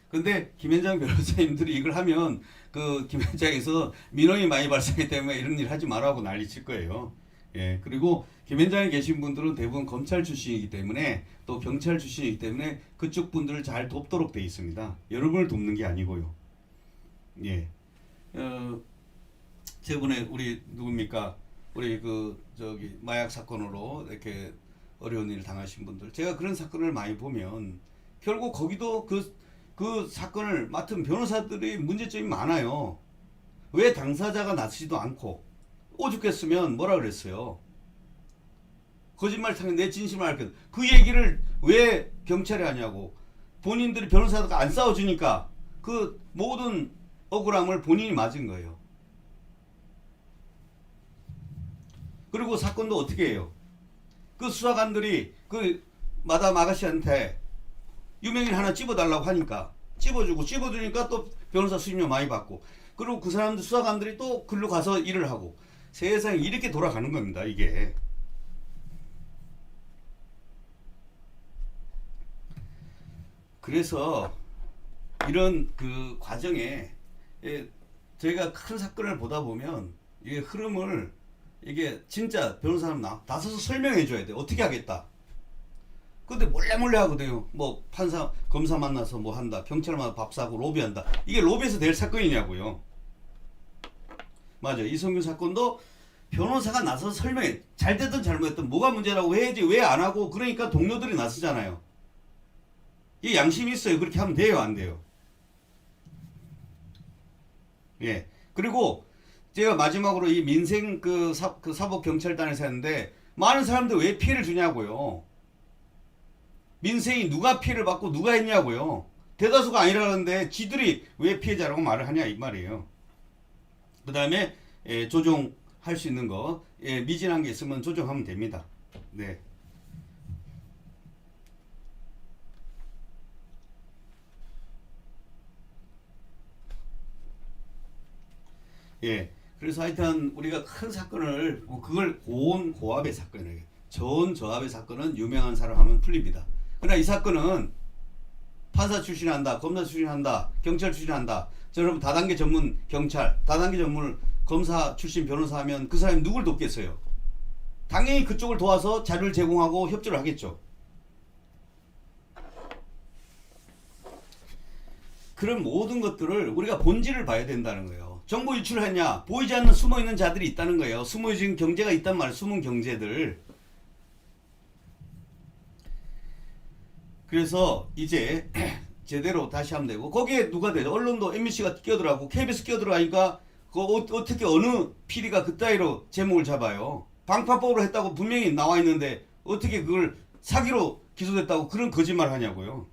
근데 김현장 변호사님들이 이걸 하면 그 김현장에서 민원이 많이 발생하기 때문에 이런 일 하지 말라고 난리 칠 거예요. 예. 그리고 김현장에 계신 분들은 대부분 검찰 출신이기 때문에, 또 경찰 출신이기 때문에 그쪽 분들을 잘 돕도록 돼 있습니다. 여러분을 돕는 게 아니고요. 예. 저번에 우리 누굽니까? 우리 그 저기 마약 사건으로 이렇게 어려운 일을 당하신 분들, 제가 그런 사건을 많이 보면 결국 거기도 그 사건을 맡은 변호사들이 문제점이 많아요. 왜 당사자가 나서지도 않고, 오죽했으면 뭐라 그랬어요. 거짓말 타면 내 진심을 알거든. 그 얘기를 왜 경찰이 하냐고. 본인들이 변호사가 안 싸워주니까 그 모든 억울함을 본인이 맞은 거예요. 그리고 사건도 어떻게 해요? 그 수사관들이 그 마담 아가씨한테 유명인 하나 찝어달라고 하니까 찝어주니까 또 변호사 수임료 많이 받고, 그리고 그 사람들 수사관들이 또 글로 가서 일을 하고, 세상이 이렇게 돌아가는 겁니다. 이게. 그래서 이런 그 과정에 저희가 큰 사건을 보다 보면 이게 흐름을, 이게 진짜 변호사는 나서서 설명해 줘야 돼. 어떻게 하겠다. 근데 몰래 하거든요. 뭐 판사, 검사 만나서 뭐 한다. 경찰 만나서 밥 사고 로비한다. 이게 로비에서 될 사건이냐고요. 맞아. 이성균 사건도 변호사가 나서서 설명해. 잘 됐든 잘못됐든 뭐가 문제라고 해야지 왜 안 하고, 그러니까 동료들이 나서잖아요. 이 양심이 있어요. 그렇게 하면 돼요, 안 돼요? 예. 그리고 제가 마지막으로 이 민생 그 사법경찰단에서 했는데, 많은 사람들 왜 피해를 주냐고요. 민생이 누가 피해를 받고 누가 했냐고요. 대다수가 아니라는데 지들이 왜 피해자라고 말을 하냐 이 말이에요. 그 다음에 조정할 수 있는 거, 미진한 게 있으면 조정하면 됩니다. 네. 예. 그래서 하여튼 우리가 큰 사건을 뭐 그걸 고온 고압의 사건이에요. 저온 저압의 사건은 유명한 사람 하면 풀립니다. 그러나 이 사건은 판사 출신한다, 검사 출신한다, 경찰 출신한다. 저 여러분 다단계 전문 경찰, 다단계 전문 검사 출신 변호사 하면 그 사람이 누굴 돕겠어요? 당연히 그쪽을 도와서 자료를 제공하고 협조를 하겠죠. 그런 모든 것들을 우리가 본질을 봐야 된다는 거예요. 정보 유출했냐? 보이지 않는 숨어있는 자들이 있다는 거예요. 숨어있는 경제가 있단 말이에요. 숨은 경제들. 그래서 이제 제대로 다시 하면 되고, 거기에 누가 되죠? 언론도 MBC가 끼어들어가고 KBS 끼어들어가니까 어떻게 어느 PD가 그따위로 제목을 잡아요. 방파법으로 했다고 분명히 나와 있는데 어떻게 그걸 사기로 기소됐다고 그런 거짓말 하냐고요.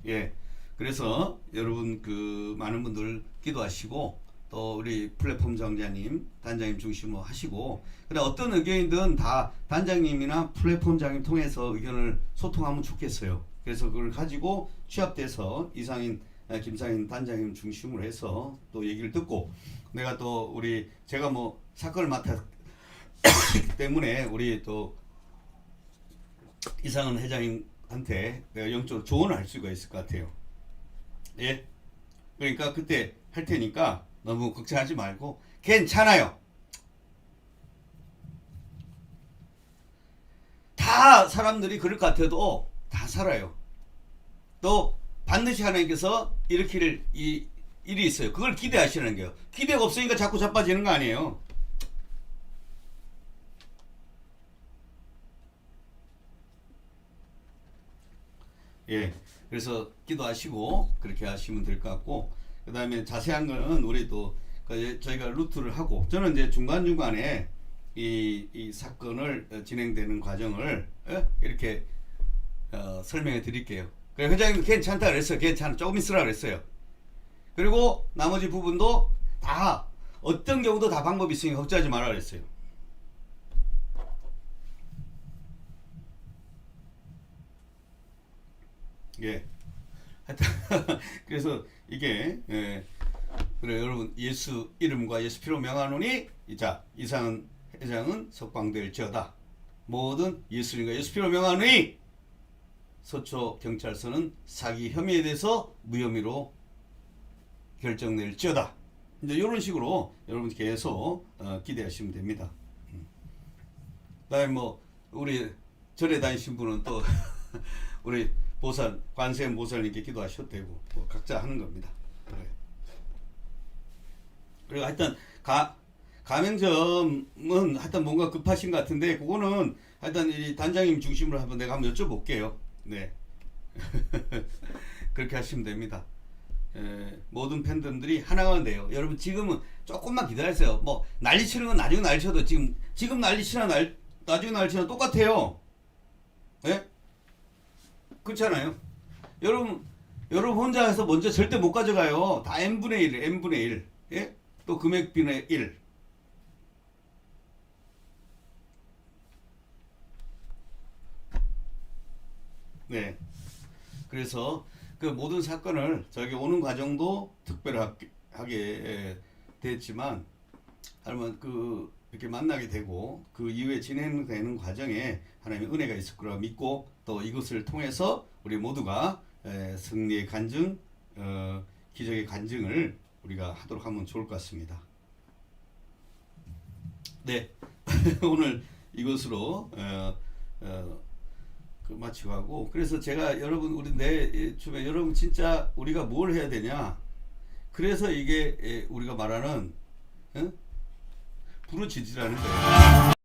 예. 그래서 여러분 그 많은 분들 기도하시고 또 우리 플랫폼 장자님, 단장님 중심으로 하시고, 그다음 어떤 의견이든 다 단장님이나 플랫폼장님 통해서 의견을 소통하면 좋겠어요. 그래서 그걸 가지고 취합돼서 이상인, 김상인 단장님 중심으로 해서 또 얘기를 듣고, 내가 또 우리 제가 뭐 사건을 맡았기 때문에 우리 또 이상은 회장님한테 내가 영적으로 조언을 할 수가 있을 것 같아요. 예. 그러니까 그때 할 테니까 너무 걱정하지 말고 괜찮아요. 다 사람들이 그럴 것 같아도 다 살아요. 또 반드시 하나님께서 일으킬 이 일이 있어요. 그걸 기대하시는 거예요. 기대가 없으니까 자꾸 자빠지는 거 아니에요. 예. 그래서 기도하시고 그렇게 하시면 될 것 같고, 그 다음에 자세한 거는 우리 또 저희가 루트를 하고, 저는 이제 중간중간에 이 사건을 진행되는 과정을 이렇게 설명해 드릴게요. 그래서 회장님 괜찮다 그랬어요. 괜찮아. 조금 있으라 그랬어요. 그리고 나머지 부분도 다 어떤 경우도 다 방법이 있으니까 걱정하지 말라 그랬어요. 예. 하여튼 그래서 이게 그래 여러분, 예수 이름과 예수 피로 명하노니 자 이상은 회장은 석방될지어다. 모든 예수 이름과 예수 피로 명하노니 서초 경찰서는 사기 혐의에 대해서 무혐의로 결정낼지어다. 이제 이런 식으로 여러분 계속 기대하시면 됩니다. 그다음에 뭐 우리 절에 다니신 분은 또 우리 보살 관세음 보살님께 기도하셔도 되고 뭐 각자 하는 겁니다. 그래. 그리고 하여튼 가맹점은 하여튼 뭔가 급하신 것 같은데, 그거는 하여튼 이 단장님 중심으로 한번 내가 한번 여쭤볼게요. 네. 그렇게 하시면 됩니다. 모든 팬들이 하나가 돼요. 여러분 지금은 조금만 기다리세요. 뭐 난리치는 건 나중에 난리쳐도 지금 난리치나 나중에 난리치나 똑같아요. 예? 그렇잖아요. 여러분 혼자 해서 먼저 절대 못 가져가요. 다 n분의 1, n분의 1. 예? 또 금액분의 1. 네. 그래서 그 모든 사건을 저에게 오는 과정도 특별하게 됐지만, 하지만 이렇게 만나게 되고 그 이후에 진행되는 과정에 하나님의 은혜가 있을 거라 믿고, 또 이것을 통해서 우리 모두가 승리의 간증, 기적의 간증을 우리가 하도록 하면 좋을 것 같습니다. 네. 오늘 이것으로 마치고 하고, 그래서 제가 여러분 우리 내 주변 여러분 진짜 우리가 뭘 해야 되냐, 그래서 이게 우리가 말하는 부르짖으라는 거예요.